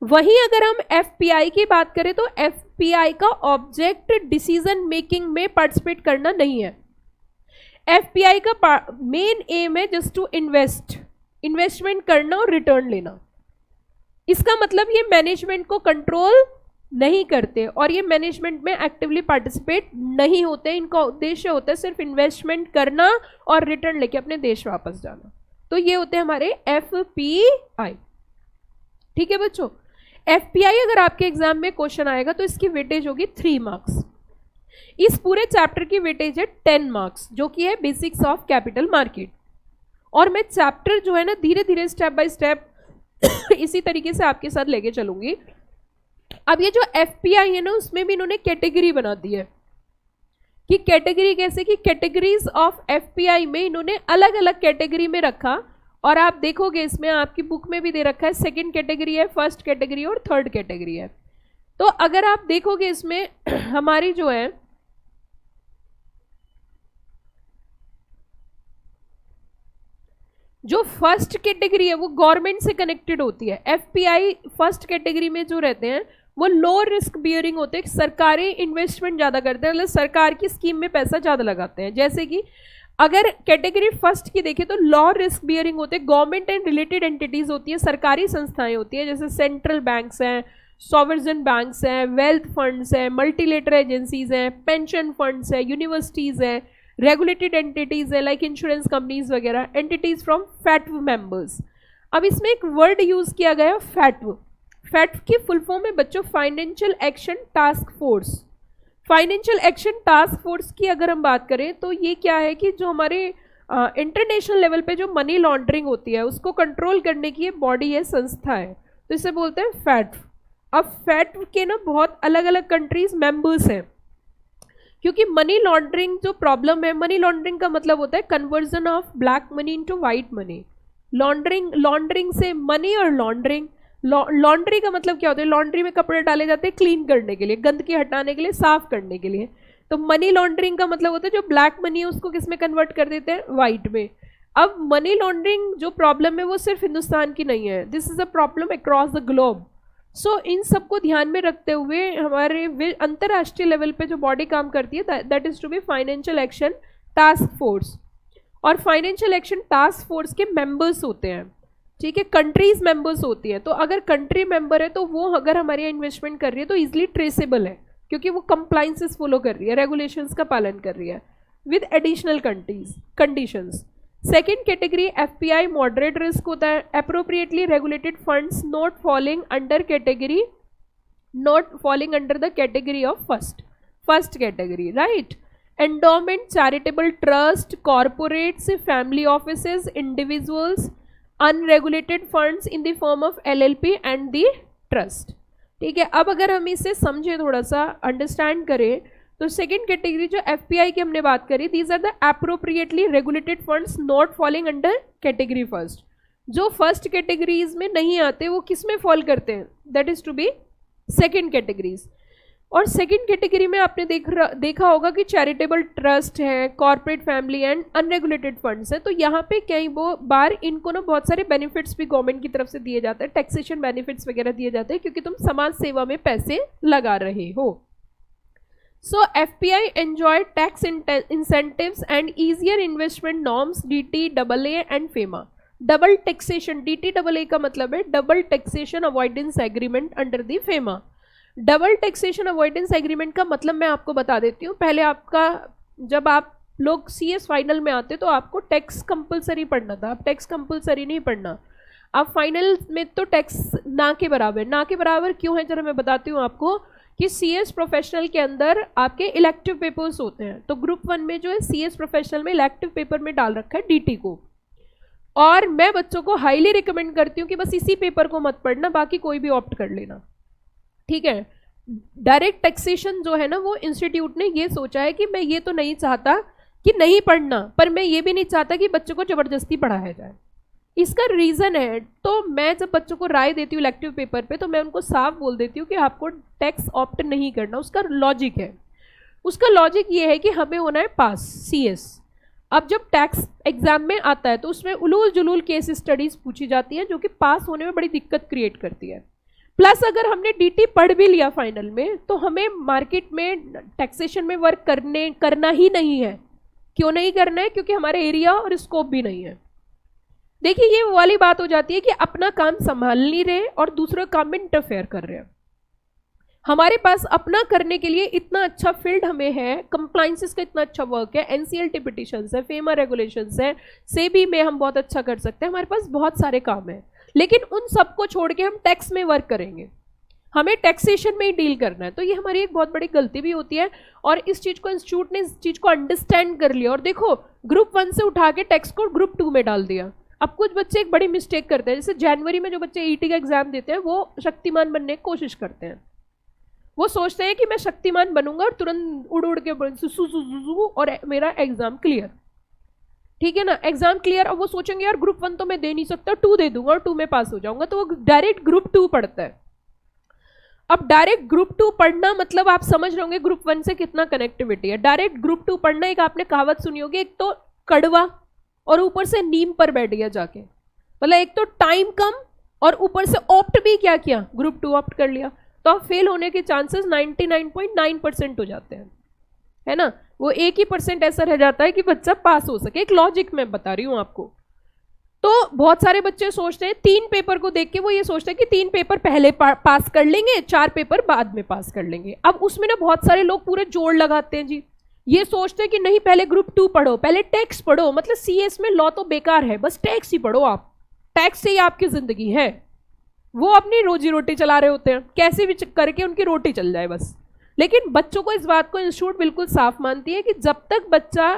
वहीं अगर हम FPI की बात करें तो FPI का ऑब्जेक्ट डिसीजन मेकिंग में पार्टिसिपेट करना नहीं है। FPI का मेन एम है जस्ट टू इन्वेस्टमेंट करना और रिटर्न लेना। इसका मतलब ये मैनेजमेंट को कंट्रोल नहीं करते और ये मैनेजमेंट में एक्टिवली पार्टिसिपेट नहीं होते। इनका उद्देश्य होता है सिर्फ इन्वेस्टमेंट करना और रिटर्न लेके अपने देश वापस जाना। तो ये होते हैं हमारे FPI, ठीक है बच्चों। FPI अगर आपके एग्जाम में क्वेश्चन आएगा तो इसकी वेटेज होगी 3 मार्क्स। इस पूरे चैप्टर की वेटेज है 10 मार्क्स, जो कि है बेसिक्स ऑफ कैपिटल मार्केट। और मैं चैप्टर जो है ना धीरे धीरे स्टेप बाय स्टेप इसी तरीके से आपके साथ लेके चलूंगी। अब ये जो FPI है ना उसमें भी इन्होंने कैटेगरी बना दी है कि कैटेगरी कैसे, कि कैटेगरीज ऑफ FPI में इन्होंने अलग अलग कैटेगरी में रखा। और आप देखोगे इसमें आपकी बुक में भी दे रखा है, सेकंड कैटेगरी है, फर्स्ट कैटेगरी और थर्ड कैटेगरी है। तो अगर आप देखोगे इसमें हमारी जो है जो फर्स्ट कैटेगरी है वो गवर्नमेंट से कनेक्टेड होती है। FPI फर्स्ट कैटेगरी में जो रहते हैं वो लो रिस्क बियरिंग होते हैं, सरकारी इन्वेस्टमेंट ज़्यादा करते हैं, मतलब सरकार की स्कीम में पैसा ज़्यादा लगाते हैं। जैसे कि अगर कैटेगरी फर्स्ट की देखें तो लॉ रिस्क बियरिंग होते हैं, गवर्नमेंट एंड रिलेटेड एंटिटीज होती है, सरकारी संस्थाएं होती है, जैसे सेंट्रल बैंक्स हैं, सॉवरेन बैंक्स हैं, वेल्थ फंड्स हैं, मल्टीलेटरल एजेंसीज हैं, पेंशन फंड्स हैं, यूनिवर्सिटीज़ हैं, रेगुलेटेड एंटिटीज़ है लाइक इंश्योरेंस कंपनीज वगैरह, एंटिटीज़ फ्रॉम फैटव मेंबर्स। अब इसमें एक वर्ड यूज़ किया गया है फैटव। फैटव की फुल फॉर्म है बच्चों financial action task force. Financial action task force की अगर हम बात करें तो ये क्या है कि जो हमारे इंटरनेशनल लेवल पे जो मनी लॉन्ड्रिंग होती है उसको कंट्रोल करने की ये बॉडी है, संस्था है, तो इसे बोलते हैं फैटव। अब फैटव के ना बहुत अलग अलग कंट्रीज मेंबर्स हैं, क्योंकि मनी लॉन्ड्रिंग जो प्रॉब्लम है, मनी लॉन्ड्रिंग का मतलब होता है conversion of black money into white money. Laundering से मनी और लॉन्ड्रिंग, लॉन्ड्री का मतलब क्या होता है, लॉन्ड्री में कपड़े डाले जाते हैं क्लीन करने के लिए, गंदगी हटाने के लिए, साफ करने के लिए। तो मनी लॉन्ड्रिंग का मतलब होता है जो ब्लैक मनी है उसको किस में कन्वर्ट कर देते हैं, वाइट में। अब मनी लॉन्ड्रिंग जो प्रॉब्लम है वो सिर्फ हिंदुस्तान की नहीं है, this is a problem across the globe. So इन सबको ध्यान में रखते हुए हमारे अंतर्राष्ट्रीय लेवल पे जो बॉडी काम करती है that is to be financial action task force. और फाइनेंशियल एक्शन टास्क फोर्स के मेंबर्स होते हैं, ठीक है, कंट्रीज मेंबर्स होती है। तो अगर कंट्री मेंबर है तो वो अगर हमारे यहाँ इन्वेस्टमेंट कर रही है तो इजिली ट्रेसेबल है, क्योंकि वो कंप्लाइंसेस फॉलो कर रही है, रेगुलेशंस का पालन कर रही है with additional conditions. Second category FPI moderate risk होता है, appropriately regulated funds not falling under the category of first category, right. Endowment, charitable trust, corporates, family offices, individuals, unregulated funds in the form of LLP and the trust, ठीक है। अब अगर हम इसे समझे, थोड़ा सा अंडरस्टैंड करें, तो सेकेंड कैटेगरी जो एफपीआई की हमने बात करी, these are the appropriately regulated funds not falling under category first. जो फर्स्ट कैटेगरीज में नहीं आते वो किस में फॉल करते हैं, that is to be second categories. और सेकेंड कैटेगरी में आपने देखा होगा कि चैरिटेबल ट्रस्ट है, corporate family and unregulated funds है। तो यहाँ पे कई बार इनको ना बहुत सारे बेनिफिट्स भी गवर्नमेंट की तरफ से दिए जाते हैं, टैक्सेशन बेनिफिट्स वगैरह दिए जाते हैं, क्योंकि तुम समाज सेवा में पैसे लगा रहे हो। So FPI enjoy tax incentives and easier investment norms DTAA and FEMA. Double taxation, DTAA का मतलब है Double Taxation Avoidance Agreement under the FEMA. Double Taxation Avoidance Agreement का मतलब मैं आपको बता देती हूँ। पहले आपका जब आप लोग CS फाइनल में आते तो आपको टैक्स कंपलसरी पढ़ना था, अब टैक्स कंपलसरी नहीं पढ़ना। अब फाइनल में तो टैक्स ना के बराबर क्यों है, जरा मैं बताती हूँ आपको कि CS प्रोफेशनल के अंदर आपके इलेक्टिव पेपर्स होते हैं। तो ग्रुप 1 में जो है CS प्रोफेशनल में इलेक्टिव पेपर में डाल रखा है DT को, और मैं बच्चों को हाईली रिकमेंड करती हूँ कि बस इसी पेपर को मत पढ़ना, बाकी कोई भी ऑप्ट कर लेना, ठीक है। डायरेक्ट टैक्सेशन जो है ना, वो इंस्टीट्यूट ने ये सोचा है कि मैं ये तो नहीं चाहता कि नहीं पढ़ना, पर मैं ये भी नहीं चाहता कि बच्चों को जबरदस्ती पढ़ाया जाए। इसका रीज़न है, तो मैं जब बच्चों को राय देती हूँ इलेक्टिव पेपर पे, तो मैं उनको साफ बोल देती हूँ कि आपको टैक्स ऑप्ट नहीं करना। उसका लॉजिक है, उसका लॉजिक ये है कि हमें होना है पास CS। अब जब टैक्स एग्जाम में आता है तो उसमें उलूल जुलूल केस स्टडीज पूछी जाती हैं, जो कि पास होने में बड़ी दिक्कत क्रिएट करती है। प्लस अगर हमने DT पढ़ भी लिया फाइनल में, तो हमें मार्केट में टैक्सेशन में वर्क करना ही नहीं है। क्यों नहीं करना है, क्योंकि हमारे एरिया और स्कोप भी नहीं है। देखिए ये वो वाली बात हो जाती है कि अपना काम संभाल नहीं रहे और दूसरे काम में इंटरफेयर कर रहे हैं। हमारे पास अपना करने के लिए इतना अच्छा फील्ड हमें है, कंप्लाइंसेस का इतना अच्छा वर्क है, NCLT पिटिशंस है, FEMA रेगुलेशंस है, सेबी में हम बहुत अच्छा कर सकते हैं, हमारे पास बहुत सारे काम है। लेकिन उन सबको छोड़ के हम टैक्स में वर्क करेंगे, हमें टैक्सेशन में ही डील करना है। तो ये हमारी एक बहुत बड़ी गलती भी होती है, और इस चीज़ को इंस्टीट्यूट ने इस चीज़ को अंडरस्टैंड कर लिया। और देखो ग्रुप 1 से उठा के टैक्स को ग्रुप 2 में डाल दिया। अब कुछ बच्चे एक बड़ी मिस्टेक करते हैं, जैसे जनवरी में जो बच्चे ET का एग्जाम देते हैं वो शक्तिमान बनने की कोशिश करते हैं। वो सोचते हैं कि मैं शक्तिमान बनूंगा और तुरंत उड़ के और मेरा एग्जाम क्लियर, ठीक है ना, एग्जाम क्लियर। और वो सोचेंगे यार ग्रुप 1 तो मैं दे नहीं सकता, 2 दे दूंगा और 2 में पास हो जाऊंगा, तो वो डायरेक्ट ग्रुप 2 पढ़ता है। अब डायरेक्ट ग्रुप 2 पढ़ना मतलब आप समझ रहे होंगे ग्रुप 1 से कितना कनेक्टिविटी है। डायरेक्ट ग्रुप 2 पढ़ना, एक आपने कहावत सुनी होगी, एक तो कड़वा और ऊपर से नीम पर बैठ गया जाके, मतलब एक तो टाइम कम और ऊपर से ऑप्ट भी क्या किया, ग्रुप 2 ऑप्ट कर लिया, तो आप फेल होने के चांसेस 99.9% हो जाते हैं, है ना, वो 1% ऐसा रह जाता है कि बच्चा पास हो सके। एक लॉजिक मैं बता रही हूँ आपको। तो बहुत सारे बच्चे सोचते हैं 3 पेपर को देख के वो ये सोचते हैं कि 3 पेपर पहले पास कर लेंगे, 4 पेपर बाद में पास कर लेंगे। अब उसमें ना बहुत सारे लोग पूरे जोड़ लगाते हैं जी, ये सोचते हैं कि नहीं पहले ग्रुप 2 पढ़ो, पहले टैक्स पढ़ो, मतलब सीएस में लॉ तो बेकार है, बस टैक्स ही पढ़ो, आप टैक्स से ही आपकी जिंदगी है। वो अपनी रोजी रोटी चला रहे होते हैं, कैसे भी करके उनकी रोटी चल जाए बस। लेकिन बच्चों को इस बात को इंस्टीट्यूट बिल्कुल साफ मानती है कि जब तक बच्चा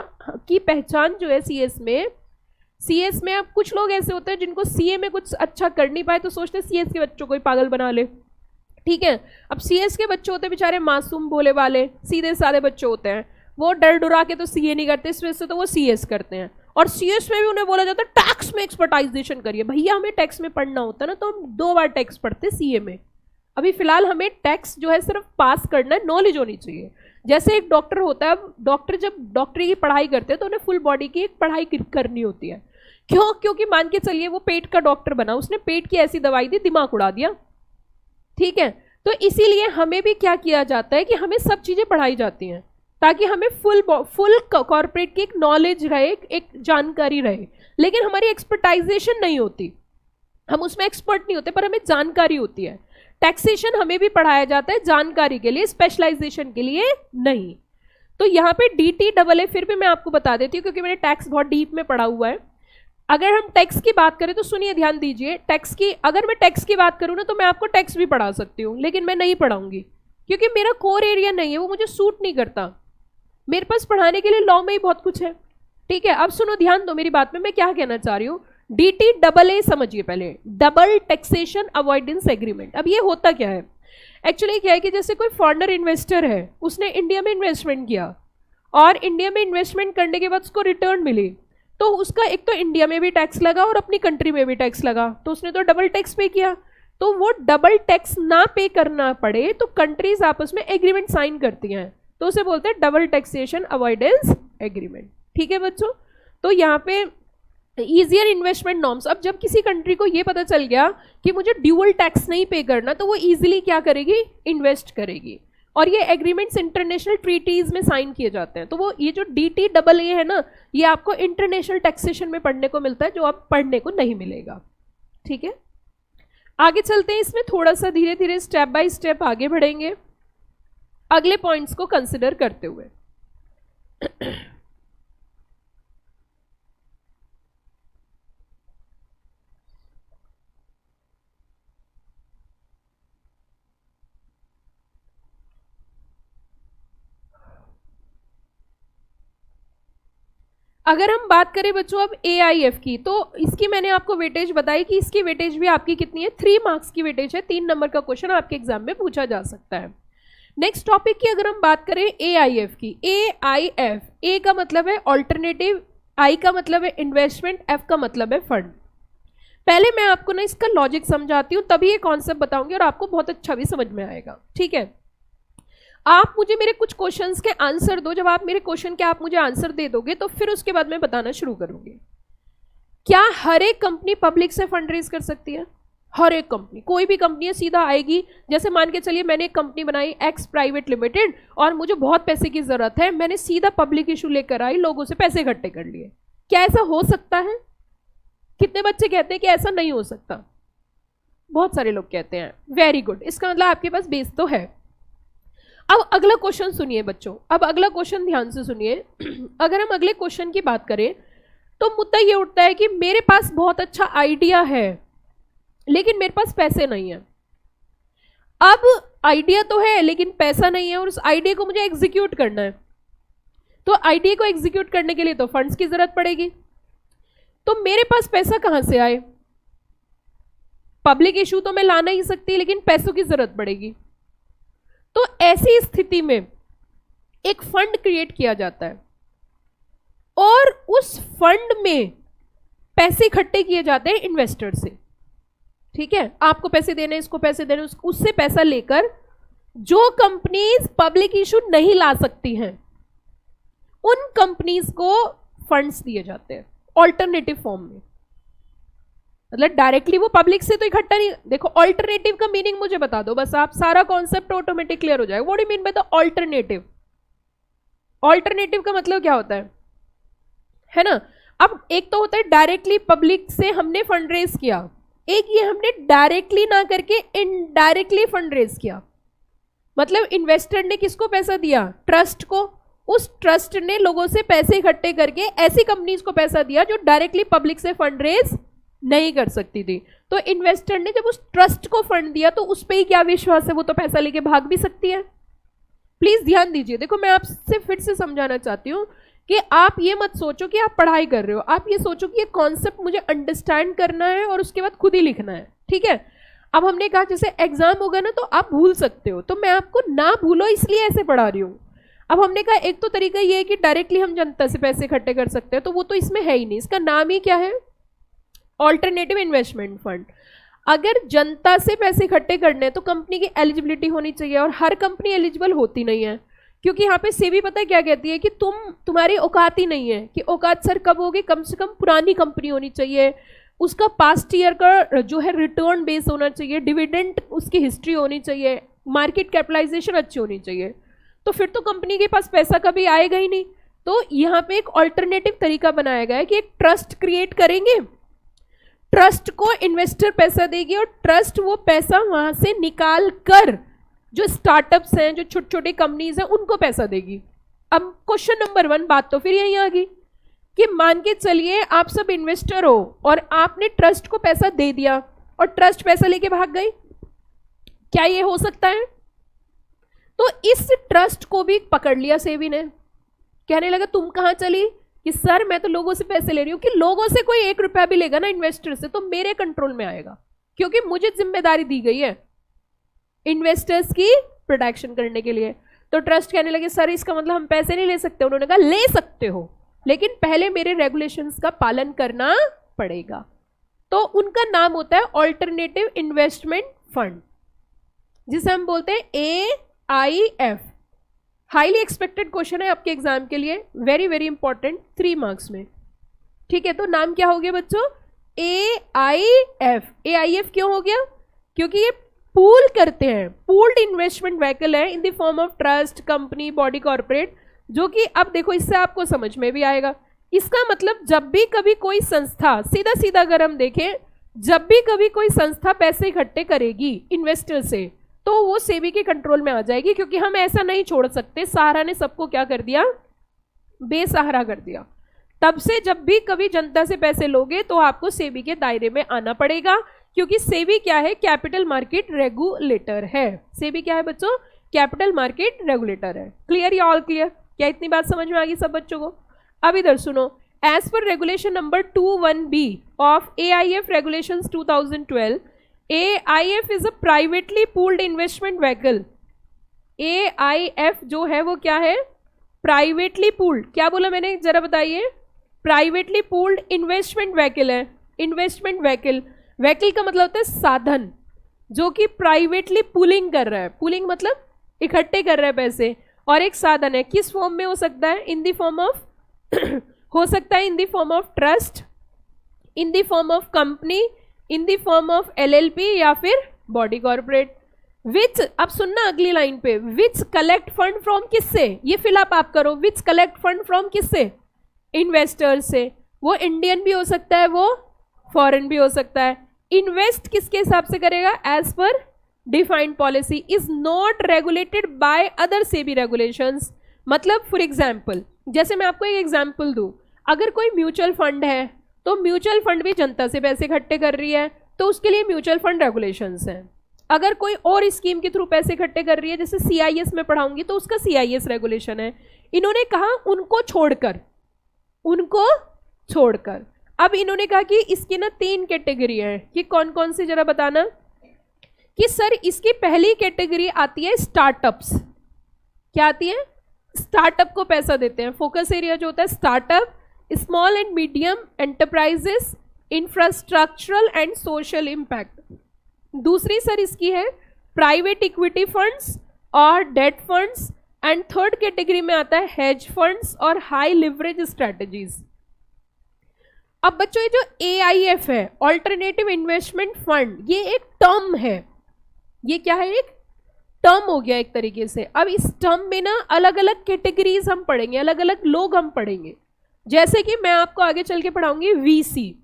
की पहचान जो है सीएस में अब कुछ लोग ऐसे होते हैं जिनको सीए में कुछ अच्छा कर नहीं पाए तो सोचते हैं सीएस के बच्चों को ही पागल बना ले, ठीक है। अब सीएस के बच्चे होते हैं बेचारे मासूम भोले वाले सीधे साधे बच्चे होते हैं, वो डर डुरा के तो सीए नहीं करते, इस वजह से तो वो सीएस करते हैं। और सीएस में भी उन्हें बोला जाता है टैक्स में एक्सपर्टाइजेशन करिए। भैया हमें टैक्स में पढ़ना होता है ना, तो हम 2 बार टैक्स पढ़ते सीए में। अभी फिलहाल हमें टैक्स जो है सिर्फ पास करना है, नॉलेज होनी चाहिए। जैसे एक डॉक्टर होता है, अब डॉक्टर जब डॉक्टरी की पढ़ाई करते हैं तो उन्हें फुल बॉडी की एक पढ़ाई करनी होती है। क्यों? क्योंकि मान के चलिए वो पेट का डॉक्टर बना, उसने पेट की ऐसी दवाई दी, दिमाग उड़ा दिया, ठीक है। तो इसीलिए हमें भी क्या किया जाता है कि हमें सब चीजें पढ़ाई जाती हैं ताकि हमें फुल कॉर्पोरेट की एक नॉलेज रहे, एक जानकारी रहे। लेकिन हमारी एक्सपर्टाइजेशन नहीं होती, हम उसमें एक्सपर्ट नहीं होते, पर हमें जानकारी होती है। टैक्सेशन हमें भी पढ़ाया जाता है जानकारी के लिए, स्पेशलाइजेशन के लिए नहीं। तो यहाँ पे DTAA फिर भी मैं आपको बता देती हूँ क्योंकि मैंने टैक्स बहुत डीप में पढ़ा हुआ है। अगर हम टैक्स की बात करें तो सुनिए, ध्यान दीजिए, टैक्स की अगर मैं टैक्स की बात करूँ ना तो मैं आपको टैक्स भी पढ़ा सकती हूँ, लेकिन मैं नहीं पढ़ाऊंगी क्योंकि मेरा कोर एरिया नहीं है, वो मुझे सूट नहीं करता। मेरे पास पढ़ाने के लिए लॉ में ही बहुत कुछ है, ठीक है। अब सुनो, ध्यान दो मेरी बात में, मैं क्या कहना चाह रही हूँ। DTAA समझिए पहले, डबल टैक्सेशन अवॉइडेंस एग्रीमेंट। अब ये होता क्या है, एक्चुअली क्या है कि जैसे कोई फॉरेनर इन्वेस्टर है, उसने इंडिया में इन्वेस्टमेंट किया और इंडिया में इन्वेस्टमेंट करने के बाद उसको रिटर्न मिली, तो उसका एक तो इंडिया में भी टैक्स लगा और अपनी कंट्री में भी टैक्स लगा, तो उसने तो डबल टैक्स पे किया। तो वो डबल टैक्स ना पे करना पड़े तो कंट्रीज आपस में एग्रीमेंट साइन करती हैं, तो उसे बोलते हैं डबल टैक्सेशन अवॉइडेंस एग्रीमेंट, ठीक है बच्चों। तो यहाँ पे ईजियर इन्वेस्टमेंट नॉर्म्स, अब जब किसी कंट्री को ये पता चल गया कि मुझे ड्यूअल टैक्स नहीं पे करना, तो वो इजीली क्या करेगी, इन्वेस्ट करेगी। और ये एग्रीमेंट्स इंटरनेशनल ट्रीटीज में साइन किए जाते हैं। तो वो ये जो DTAA है ना, ये आपको इंटरनेशनल टैक्सेशन में पढ़ने को मिलता है, जो आप पढ़ने को नहीं मिलेगा, ठीक है। आगे चलते हैं, इसमें थोड़ा सा धीरे धीरे स्टेप बाय स्टेप आगे बढ़ेंगे अगले पॉइंट्स को कंसिडर करते हुए। अगर हम बात करें बच्चों अब AIF की, तो इसकी मैंने आपको वेटेज बताई कि इसकी वेटेज भी आपकी कितनी है, 3 मार्क्स की वेटेज है, 3 नंबर का क्वेश्चन आपके एग्जाम में पूछा जा सकता है। नेक्स्ट टॉपिक की अगर हम बात करें AIF की, AIF, A का मतलब है ऑल्टरनेटिव, I का मतलब है इन्वेस्टमेंट, F का मतलब है फंड। पहले मैं आपको ना इसका लॉजिक समझाती हूँ, तभी ये कॉन्सेप्ट बताऊंगी और आपको बहुत अच्छा भी समझ में आएगा, ठीक है। आप मुझे मेरे कुछ क्वेश्चंस के आंसर दो, जब आप मेरे क्वेश्चन के आप मुझे आंसर दे दोगे तो फिर उसके बाद मैं बताना शुरू करूंगी। क्या हर एक कंपनी पब्लिक से फंड रेज कर सकती है? हर एक कंपनी, कोई भी कंपनी सीधा आएगी, जैसे मान के चलिए मैंने एक कंपनी बनाई एक्स प्राइवेट लिमिटेड और मुझे बहुत पैसे की जरूरत है, मैंने सीधा पब्लिक इशू लेकर आई, लोगों से पैसे इकट्ठे कर लिए। क्या ऐसा हो सकता है? कितने बच्चे कहते हैं कि ऐसा नहीं हो सकता? बहुत सारे लोग कहते हैं। वेरी गुड, इसका मतलब आपके पास बेस तो है। अब अगला क्वेश्चन सुनिए बच्चों, अब अगला क्वेश्चन ध्यान से सुनिए। अगर हम अगले क्वेश्चन की बात करें तो मुद्दा ये उठता है कि मेरे पास बहुत अच्छा आइडिया है लेकिन मेरे पास पैसे नहीं है। अब आइडिया तो है लेकिन पैसा नहीं है और उस आइडिया को मुझे एग्जीक्यूट करना है, तो आइडिया को एग्जीक्यूट करने के लिए तो फंड्स की जरूरत पड़ेगी। तो मेरे पास पैसा कहां से आए? पब्लिक इशू तो मैं ला नहीं सकती, लेकिन पैसों की जरूरत पड़ेगी। तो ऐसी स्थिति में एक फंड क्रिएट किया जाता है और उस फंड में पैसे इकट्ठे किए जाते हैं इन्वेस्टर से, ठीक है। आपको पैसे देने, इसको पैसे देने, उससे पैसा लेकर जो कंपनीज पब्लिक इशू नहीं ला सकती हैं उन कंपनीज को फंड्स दिए जाते हैं ऑल्टरनेटिव फॉर्म में। मतलब डायरेक्टली वो पब्लिक से तो इकट्ठा नहीं। देखो ऑल्टरनेटिव का मीनिंग मुझे बता दो बस, आप सारा कॉन्सेप्ट ऑटोमेटिक क्लियर हो जाएगा। What do you mean by the alternative? Alternative का मतलब क्या होता है ना। अब एक तो होता है डायरेक्टली पब्लिक से हमने फंड रेज किया, एक ये हमने डायरेक्टली ना करके इनडायरेक्टली फंड रेज किया। मतलब इन्वेस्टर ने किसको पैसा दिया, ट्रस्ट को, उस ट्रस्ट ने लोगों से पैसे इकट्ठे करके ऐसी कंपनीज को पैसा दिया जो डायरेक्टली पब्लिक से फंड रेज नहीं कर सकती थी। तो इन्वेस्टर ने जब उस ट्रस्ट को फंड दिया तो उस पर ही क्या विश्वास है, वो तो पैसा लेके भाग भी सकती है। प्लीज ध्यान दीजिए, देखो मैं आपसे फिर से समझाना चाहती हूँ कि आप ये मत सोचो कि आप पढ़ाई कर रहे हो, आप ये सोचो कि ये कॉन्सेप्ट मुझे अंडरस्टैंड करना है और उसके बाद खुद ही लिखना है, ठीक है। अब हमने कहा जैसे एग्जाम होगा ना तो आप भूल सकते हो, तो मैं आपको ना भूलो इसलिए ऐसे पढ़ा रही हूँ। अब हमने कहा एक तो तरीका ये है कि डायरेक्टली हम जनता से पैसे इकट्ठे कर सकते हैं, तो वो तो इसमें है ही नहीं, इसका नाम ही क्या है, ऑल्टरनेटिव इन्वेस्टमेंट फंड। अगर जनता से पैसे इकट्ठे करने हैं तो कंपनी की एलिजिबिलिटी होनी चाहिए, और हर कंपनी एलिजिबल होती नहीं है, क्योंकि यहाँ पे सेबी पता है क्या कहती है कि तुम्हारी औकात ही नहीं है। कि औकात सर कब होगी, कम से कम पुरानी कंपनी होनी चाहिए, उसका पास्ट ईयर का जो है रिटर्न बेस होना चाहिए, डिविडेंड उसकी हिस्ट्री होनी चाहिए, मार्केट कैपिटलाइजेशन अच्छी होनी चाहिए, तो फिर तो कंपनी के पास पैसा कभी आएगा ही नहीं। तो यहाँ पे एक ऑल्टरनेटिव तरीका बनाया गया है कि एक ट्रस्ट क्रिएट करेंगे, ट्रस्ट को इन्वेस्टर पैसा देगी और ट्रस्ट वो पैसा वहां से निकाल कर जो स्टार्टअप्स हैं, जो छोटे छोटे कंपनीज हैं, उनको पैसा देगी। अब क्वेश्चन नंबर 1 बात तो फिर यही आ गई कि मान के चलिए आप सब इन्वेस्टर हो और आपने ट्रस्ट को पैसा दे दिया और ट्रस्ट पैसा लेके भाग गई, क्या ये हो सकता है? तो इस ट्रस्ट को भी पकड़ लिया सेबी ने, कहने लगा तुम कहां चली कि सर मैं तो लोगों से पैसे ले रही हूं, कि लोगों से कोई 1 रुपया भी लेगा ना इन्वेस्टर से तो मेरे कंट्रोल में आएगा, क्योंकि मुझे जिम्मेदारी दी गई है इन्वेस्टर्स की प्रोटेक्शन करने के लिए। तो ट्रस्ट कहने लगे सर इसका मतलब हम पैसे नहीं ले सकते। उन्होंने कहा ले सकते हो, लेकिन पहले मेरे रेगुलेशंस का पालन करना पड़ेगा। तो उनका नाम होता है ऑल्टरनेटिव इन्वेस्टमेंट फंड, जिसे हम बोलते हैं AIF। हाईली एक्सपेक्टेड क्वेश्चन है आपके एग्जाम के लिए, वेरी वेरी इंपॉर्टेंट, 3 मार्क्स में, ठीक है। तो नाम क्या हो गया बच्चों, AIF। AIF क्यों हो गया, क्योंकि ये पूल करते हैं, पूल्ड इन्वेस्टमेंट व्हीकल है in the form of trust, company, body, corporate, जो कि अब देखो इससे आपको समझ में भी आएगा। इसका मतलब जब भी कभी कोई संस्था, सीधा सीधा अगर हम देखें, जब भी कभी कोई संस्था पैसे इकट्ठे करेगी इन्वेस्टर से तो वो सेबी के कंट्रोल में आ जाएगी, क्योंकि हम ऐसा नहीं छोड़ सकते। सहारा ने सबको क्या कर दिया, बेसहारा कर दिया। तब से जब भी कभी जनता से पैसे लोगे तो आपको सेबी के दायरे में आना पड़ेगा, क्योंकि सेबी क्या है, कैपिटल मार्केट रेगुलेटर है। सेबी क्या है बच्चों, कैपिटल मार्केट रेगुलेटर है। क्लियर या ऑल क्लियर? क्या इतनी बात समझ में आ गई सब बच्चों को? अब इधर सुनो, as per regulation number 21B of AIF regulations 2012, AIF is a privately pooled investment vehicle. AIF जो है वो क्या है, प्राइवेटली पूल्ड, क्या बोला मैंने जरा बताइए, प्राइवेटली पूल्ड इन्वेस्टमेंट व्हीकल है। इन्वेस्टमेंट व्हीकल, व्हीकल का मतलब होता है साधन, जो कि प्राइवेटली पूलिंग कर रहा है। पूलिंग मतलब इकट्ठे कर रहा है पैसे, और एक साधन है। किस फॉर्म में हो सकता है, इन द फॉर्म ऑफ हो सकता है in the form of trust, in the form of company, in the form of LLP या फिर बॉडी कॉर्पोरेट। विच, अब सुनना अगली लाइन पे, विच कलेक्ट फंड फ्रॉम किससे, ये फिलअप आप करो, विच कलेक्ट फंड फ्रॉम किससे, इन्वेस्टर्स से। वो इंडियन भी हो सकता है, वो फॉरेन भी हो सकता है। इन्वेस्ट किसके हिसाब से करेगा, as per defined policy, is not regulated by other SEBI regulations. मतलब फॉर एग्जांपल, जैसे मैं आपको एक एग्जांपल दूं, अगर कोई म्यूचुअल फंड है तो म्यूचुअल फंड भी जनता से पैसे इकट्ठे कर रही है, तो उसके लिए म्यूचुअल फंड रेगुलेशंस हैं। अगर कोई और स्कीम के थ्रू पैसे इकट्ठे कर रही है, जैसे CIS में पढ़ाऊंगी तो उसका CIS रेगुलेशन है। इन्होंने कहा उनको छोड़कर अब इन्होंने कहा कि इसकी ना 3 कैटेगरी है, कि कौन कौन सी जरा बताना। कि सर इसकी पहली कैटेगरी आती है स्टार्टअप्स। क्या आती है, स्टार्टअप को पैसा देते हैं। फोकस एरिया जो होता है startup, small and medium enterprises, infrastructural and social impact. दूसरी सर इसकी है प्राइवेट इक्विटी फंड्स और date funds, and third category में आता है हेज फंड्स और हाई लिवरेज स्ट्रेटजीज। अब बच्चों ये जो AIF है, ऑल्टरनेटिव इन्वेस्टमेंट फंड, ये एक टर्म है। ये क्या है, एक टर्म हो गया एक तरीके से। अब इस टर्म में ना अलग अलग कैटेगरीज हम पढ़ेंगे, अलग अलग लोग हम पढ़ेंगे। जैसे कि मैं आपको आगे चल के पढ़ाऊंगी वीसी।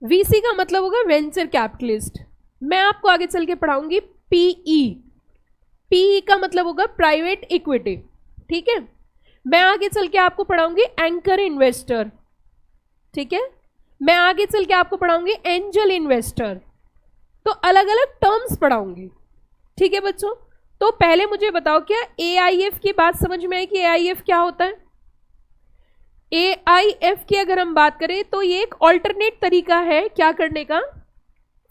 वीसी का मतलब होगा वेंचर कैपिटलिस्ट। मैं आपको आगे चल के पढ़ाऊंगी पीई। पीई का मतलब होगा प्राइवेट इक्विटी, ठीक है। मैं आगे चल के आपको पढ़ाऊंगी एंकर इन्वेस्टर, ठीक है। मैं आगे चल के आपको पढ़ाऊंगी एंजल इन्वेस्टर। तो अलग अलग टर्म्स पढ़ाऊंगी, ठीक है बच्चों। तो पहले मुझे बताओ, क्या एआईएफ की बात समझ में आई कि एआईएफ क्या होता है? एआईएफ की अगर हम बात करें तो ये एक ऑल्टरनेट तरीका है क्या करने का,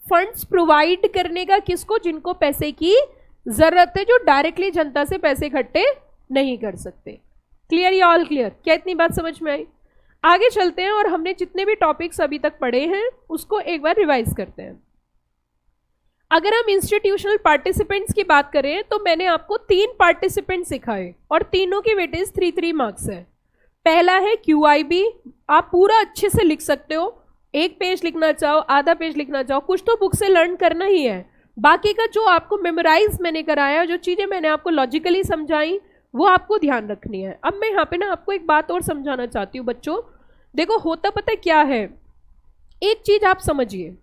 फंड्स प्रोवाइड करने का। किसको? जिनको पैसे की जरूरत है, जो डायरेक्टली जनता से पैसे इकट्ठे नहीं कर सकते। क्लियर या ऑल क्लियर? क्या इतनी बात समझ में आई? आगे चलते हैं और हमने जितने भी टॉपिक्स अभी तक पढ़े हैं उसको एक बार रिवाइज करते हैं। अगर हम इंस्टीट्यूशनल पार्टिसिपेंट्स की बात करें तो मैंने आपको 3 पार्टिसिपेंट सिखाए और तीनों की वेटेज 3-3 मार्क्स है। पहला है QIB, आप पूरा अच्छे से लिख सकते हो, 1 पेज लिखना चाहो, आधा पेज लिखना चाहो, कुछ तो बुक से लर्न करना ही है। बाकी का जो आपको मेमोराइज मैंने कराया, जो चीजें मैंने आपको लॉजिकली समझाई, वो आपको ध्यान रखनी है। अब मैं यहाँ पे ना आपको एक बात और समझाना चाहती हूँ बच्चों। देखो होता पता क्या है, एक चीज आप समझिए,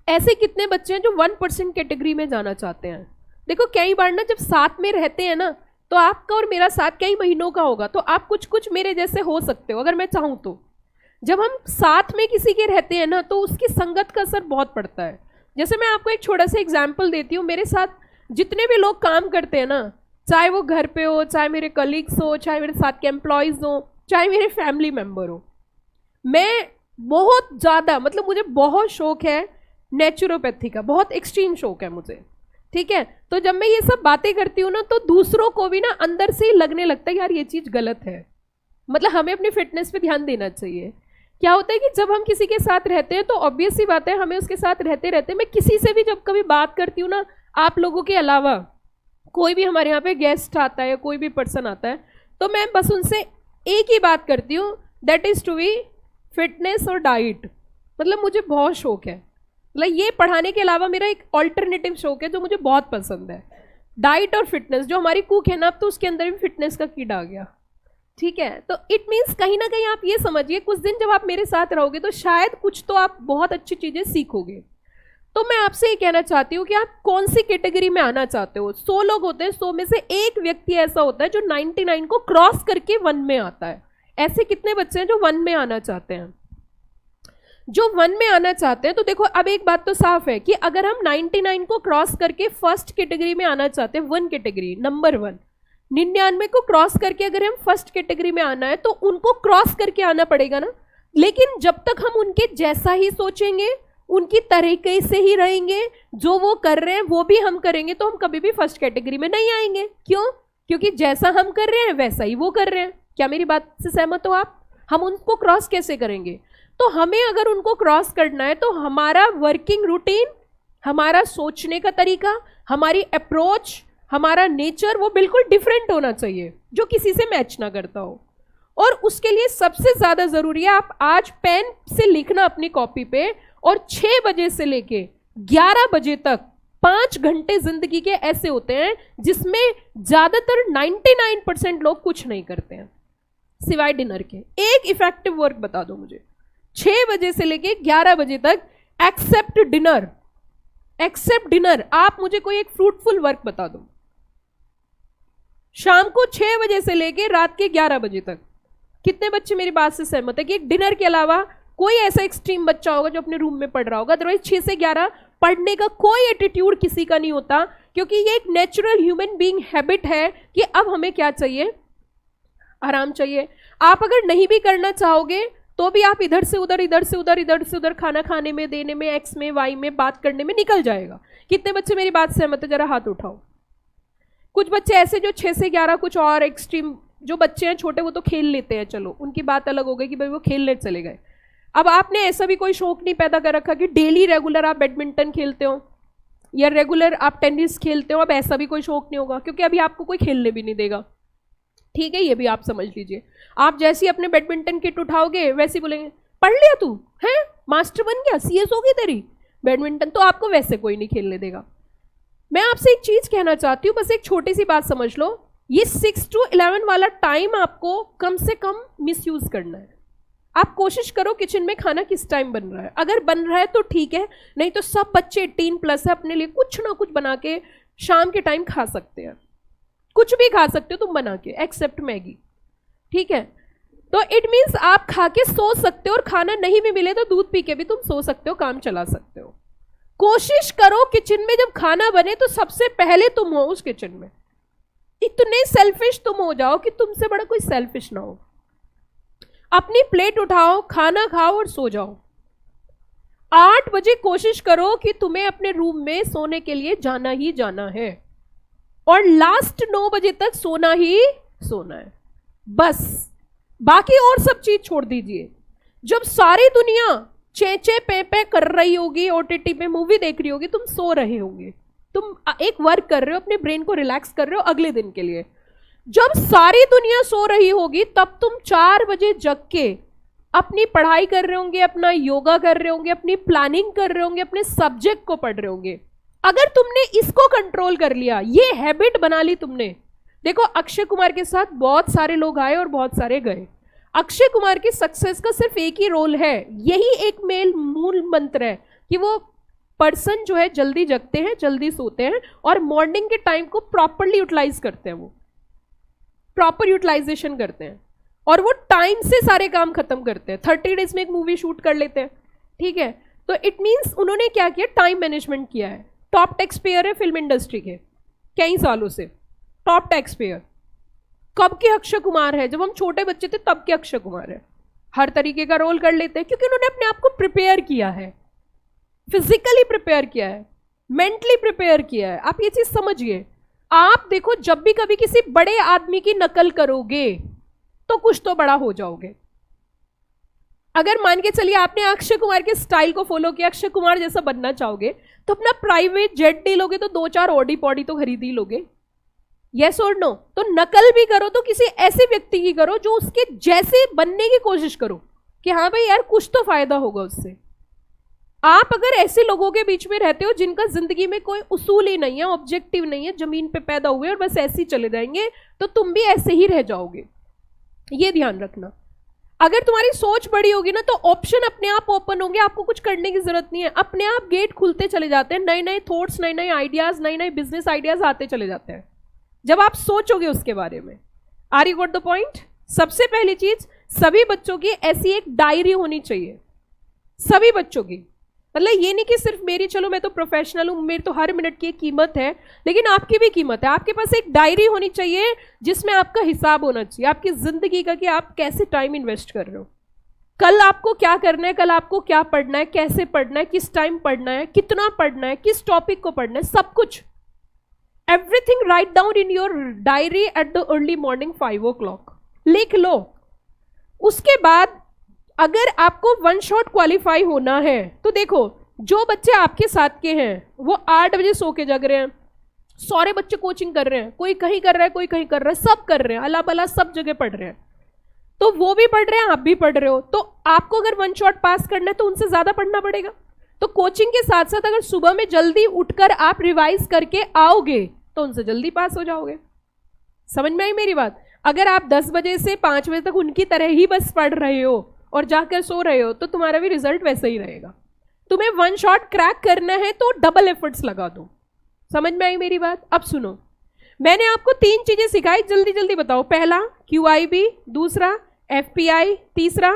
ऐसे कितने बच्चे हैं जो 1% कैटेगरी में जाना चाहते हैं। देखो कई बार ना जब साथ में रहते हैं ना, तो आपका और मेरा साथ कई महीनों का होगा, तो आप कुछ कुछ मेरे जैसे हो सकते हो अगर मैं चाहूँ तो। जब हम साथ में किसी के रहते हैं ना, तो उसकी संगत का असर बहुत पड़ता है। जैसे मैं आपको एक छोटा सा एग्जाम्पल देती हूँ, मेरे साथ जितने भी लोग काम करते हैं ना, चाहे वो घर पे हो, चाहे मेरे कलीग्स हो, चाहे मेरे साथ के एम्प्लॉयज़ हो, चाहे मेरे फैमिली मेम्बर हो, मैं बहुत ज़्यादा, मतलब मुझे बहुत शौक है नेचुरोपैथी का, बहुत एक्सट्रीम शौक है मुझे, ठीक है। तो जब मैं ये सब बातें करती हूँ ना, तो दूसरों को भी ना अंदर से ही लगने लगता है यार ये चीज़ गलत है, मतलब हमें अपनी फिटनेस पे ध्यान देना चाहिए। क्या होता है कि जब हम किसी के साथ रहते हैं तो ऑब्वियस सी बात है, हमें उसके साथ रहते रहते, मैं किसी से भी जब कभी बात करती हूँ ना, आप लोगों के अलावा कोई भी हमारे यहाँ पे गेस्ट आता है, कोई भी पर्सन आता है, तो मैं बस उनसे एक ही बात करती हूँ, that is to be fitness और डाइट। मतलब मुझे बहुत शौक है, मतलब ये पढ़ाने के अलावा मेरा एक ऑल्टरनेटिव शौक है जो मुझे बहुत पसंद है, डाइट और फिटनेस। जो हमारी कुक है ना, अब तो उसके अंदर भी फिटनेस का कीड़ा आ गया, ठीक है। तो इट मीन्स कहीं ना कहीं आप ये समझिए, कुछ दिन जब आप मेरे साथ रहोगे तो शायद कुछ तो आप बहुत अच्छी चीज़ें सीखोगे। तो मैं आपसे ये कहना चाहती हूँ कि आप कौन सी कैटेगरी में आना चाहते हो। 100 लोग होते हैं, 100 में से एक व्यक्ति ऐसा होता है जो 99 को क्रॉस करके 1 में आता है। ऐसे कितने बच्चे हैं जो 1 में आना चाहते हैं? जो 1 में आना चाहते हैं, तो देखो अब एक बात तो साफ है कि अगर हम 99 को क्रॉस करके फर्स्ट कैटेगरी में आना चाहते हैं, 1 कैटेगरी नंबर 1, 99 को क्रॉस करके अगर हम फर्स्ट कैटेगरी में आना है तो उनको क्रॉस करके आना पड़ेगा ना। लेकिन जब तक हम उनके जैसा ही सोचेंगे, उनकी तरीके से ही रहेंगे, जो वो कर रहे हैं वो भी हम करेंगे, तो हम कभी भी फर्स्ट कैटेगरी में नहीं आएंगे। क्यों? क्योंकि जैसा हम कर रहे हैं वैसा ही वो कर रहे हैं। क्या मेरी बात से सहमत हो आप? हम उनको क्रॉस कैसे करेंगे? तो हमें अगर उनको क्रॉस करना है तो हमारा वर्किंग रूटीन, हमारा सोचने का तरीका, हमारी अप्रोच, हमारा नेचर वो बिल्कुल डिफरेंट होना चाहिए, जो किसी से मैच ना करता हो। और उसके लिए सबसे ज़्यादा ज़रूरी है, आप आज पेन से लिखना अपनी कॉपी पे, और 6 बजे से लेके 11 बजे तक 5 घंटे जिंदगी के ऐसे होते हैं जिसमें ज़्यादातर 99% लोग कुछ नहीं करते हैं सिवाय डिनर के। एक इफेक्टिव वर्क बता दो मुझे 6 बजे से लेके 11 बजे तक, एक्सेप्ट डिनर। एक्सेप्ट डिनर, आप मुझे कोई एक फ्रूटफुल वर्क बता दो शाम को 6 बजे से लेके रात के 11 बजे तक। कितने बच्चे मेरी बात से सहमत है कि डिनर के अलावा कोई ऐसा एक्सट्रीम बच्चा होगा जो अपने रूम में पढ़ रहा होगा? अदरवाइज 6 से 11 पढ़ने का कोई एटीट्यूड किसी का नहीं होता, क्योंकि ये एक नेचुरल ह्यूमन बीइंग हैबिट है कि अब हमें क्या चाहिए? आराम चाहिए। आप अगर नहीं भी करना चाहोगे तो भी आप इधर से उधर, इधर से उधर, इधर से उधर, खाना खाने में, देने में, एक्स में, वाई में, बात करने में निकल जाएगा। कितने बच्चे मेरी बात से सहमत है? जरा हाथ उठाओ। कुछ बच्चे ऐसे जो 6 से 11 कुछ और एक्सट्रीम जो बच्चे हैं छोटे, वो तो खेल लेते हैं, चलो उनकी बात अलग हो गई कि भाई वो खेलने चले गए। अब आपने ऐसा भी कोई शौक नहीं पैदा कर रखा कि डेली रेगुलर आप बैडमिंटन खेलते हो या रेगुलर आप टेनिस खेलते हो। अब ऐसा भी कोई शौक नहीं होगा क्योंकि अभी आपको कोई खेलने भी नहीं देगा, ठीक है, ये भी आप समझ लीजिए। आप जैसे ही अपने बैडमिंटन किट उठाओगे वैसे ही बोलेंगे पढ़ लिया तू है, मास्टर बन गया, CS हो गई तेरी बैडमिंटन, तो आपको वैसे कोई नहीं खेलने देगा। मैं आपसे एक चीज कहना चाहती हूँ, बस एक छोटी सी बात समझ लो, ये 6 to 11 वाला टाइम आपको कम से कम मिसयूज करना है। आप कोशिश करो किचन में खाना किस टाइम बन रहा है, अगर बन रहा है तो ठीक है, नहीं तो सब बच्चे 18+ है, अपने लिए कुछ ना कुछ बना के शाम के टाइम खा सकते हैं, कुछ भी खा सकते हो तुम बना के, एक्सेप्ट मैगी, ठीक है। तो इट मीन्स आप खा के सो सकते हो, और खाना नहीं भी मिले तो दूध पी के भी तुम सो सकते हो, काम चला सकते हो। कोशिश करो किचन में जब खाना बने तो सबसे पहले तुम हो उस किचन में, इतने सेल्फिश तुम हो जाओ कि तुमसे बड़ा कोई सेल्फिश ना हो। अपनी प्लेट उठाओ, खाना खाओ और सो जाओ। 8 बजे कोशिश करो कि तुम्हें अपने रूम में सोने के लिए जाना ही जाना है, और लास्ट 9 बजे तक सोना ही सोना है, बस। बाकी और सब चीज छोड़ दीजिए। जब सारी दुनिया चे पे कर रही होगी, ओटीटी पे मूवी देख रही होगी, तुम सो रहे होंगे, तुम एक वर्क कर रहे हो, अपने ब्रेन को रिलैक्स कर रहे हो अगले दिन के लिए। जब सारी दुनिया सो रही होगी तब तुम 4 बजे जग के अपनी पढ़ाई कर रहे होंगे, अपना योगा कर रहे होंगे, अपनी प्लानिंग कर रहे होंगे, अपने सब्जेक्ट को पढ़ रहे होंगे। अगर तुमने इसको कंट्रोल कर लिया, ये हैबिट बना ली तुमने। देखो अक्षय कुमार के साथ बहुत सारे लोग आए और बहुत सारे गए। अक्षय कुमार की सक्सेस का सिर्फ एक ही रोल है, यही एक मेल मूल मंत्र है कि वो पर्सन जो है जल्दी जगते हैं, जल्दी सोते हैं, और मॉर्निंग के टाइम को प्रॉपरली यूटिलाइज करते हैं, वो प्रॉपर यूटिलाइजेशन करते हैं, और वो टाइम से सारे काम खत्म करते हैं। 30 डेज में एक मूवी शूट कर लेते हैं, ठीक है। तो इट मीन्स उन्होंने क्या किया, टाइम मैनेजमेंट किया है। टॉप टैक्स पेयर है फिल्म इंडस्ट्री के कई सालों से, टॉप टैक्स पेयर। कब के अक्षय कुमार है, जब हम छोटे बच्चे थे तब के अक्षय कुमार है। हर तरीके का रोल कर लेते हैं क्योंकि उन्होंने अपने आप को प्रिपेयर किया है, फिजिकली प्रिपेयर किया है, मेंटली प्रिपेयर किया है। आप ये चीज समझिए। आप देखो जब भी कभी किसी बड़े आदमी की नकल करोगे तो कुछ तो बड़ा हो जाओगे। अगर मान के चलिए आपने अक्षय कुमार के स्टाइल को फॉलो किया, अक्षय कुमार जैसा बनना चाहोगे, तो अपना प्राइवेट जेट डी लोगे तो 2-4 ऑडी पॉडी तो खरीद ही लोगे, यस और नो। तो नकल भी करो तो किसी ऐसे व्यक्ति की करो जो उसके जैसे बनने की कोशिश करो कि हाँ भाई यार कुछ तो फायदा होगा उससे। आप अगर ऐसे लोगों के बीच में रहते हो जिनका जिंदगी में कोई उसूल ही नहीं है, ऑब्जेक्टिव नहीं है, जमीन पे पैदा हुए और बस ऐसे ही चले जाएंगे, तो तुम भी ऐसे ही रह जाओगे, ये ध्यान रखना। अगर तुम्हारी सोच बड़ी होगी ना तो ऑप्शन अपने आप ओपन होंगे, आपको कुछ करने की जरूरत नहीं है, अपने आप गेट खुलते चले जाते हैं, नए नए थॉट्स, नए नए आइडियाज, नए नए बिजनेस आइडियाज आते चले जाते हैं जब आप सोचोगे उसके बारे में। Are you got the point? सबसे पहली चीज, सभी बच्चों की ऐसी एक डायरी होनी चाहिए, सभी बच्चों की। मतलब ये नहीं कि सिर्फ मेरी, चलो मैं तो प्रोफेशनल हूं, मेरी तो हर मिनट की एक कीमत है, लेकिन आपकी भी कीमत है। आपके पास एक डायरी होनी चाहिए जिसमें आपका हिसाब होना चाहिए आपकी जिंदगी का, कि आप कैसे टाइम इन्वेस्ट कर रहे हो, कल आपको क्या करना है, कल आपको क्या पढ़ना है, कैसे पढ़ना है, किस टाइम पढ़ना है, कितना पढ़ना है, किस टॉपिक को पढ़ना है, सब कुछ। Everything write down in your diary at the early morning 5 o'clock, लिख लो। उसके बाद अगर आपको 1 शॉट क्वालिफाई होना है तो देखो, जो बच्चे आपके साथ के हैं वो 8 बजे सो के जग रहे हैं, सारे बच्चे कोचिंग कर रहे हैं, कोई कहीं कर रहा है, कोई कहीं कर रहा है, सब कर रहे हैं, अल्लाह बला सब जगह पढ़ रहे हैं, तो वो भी पढ़ रहे हैं, आप भी पढ़ रहे हो, तो आपको अगर 1 शॉट पास करना है तो उनसे ज्यादा पढ़ना पड़ेगा। तो कोचिंग के साथ साथ अगर सुबह में जल्दी उठकर आप रिवाइज करके आओगे तो उनसे जल्दी पास हो जाओगे। समझ में आई मेरी बात? अगर आप 10 बजे से 5 बजे तक उनकी तरह ही बस पढ़ रहे हो और जाकर सो रहे हो तो तुम्हारा भी रिजल्ट वैसा ही रहेगा। तुम्हें 1 शॉट क्रैक करना है तो डबल एफर्ट्स लगा दो। समझ में आई मेरी बात? अब सुनो, मैंने आपको 3 चीजें सिखाई, जल्दी जल्दी बताओ। पहला QIB, दूसरा FPI, तीसरा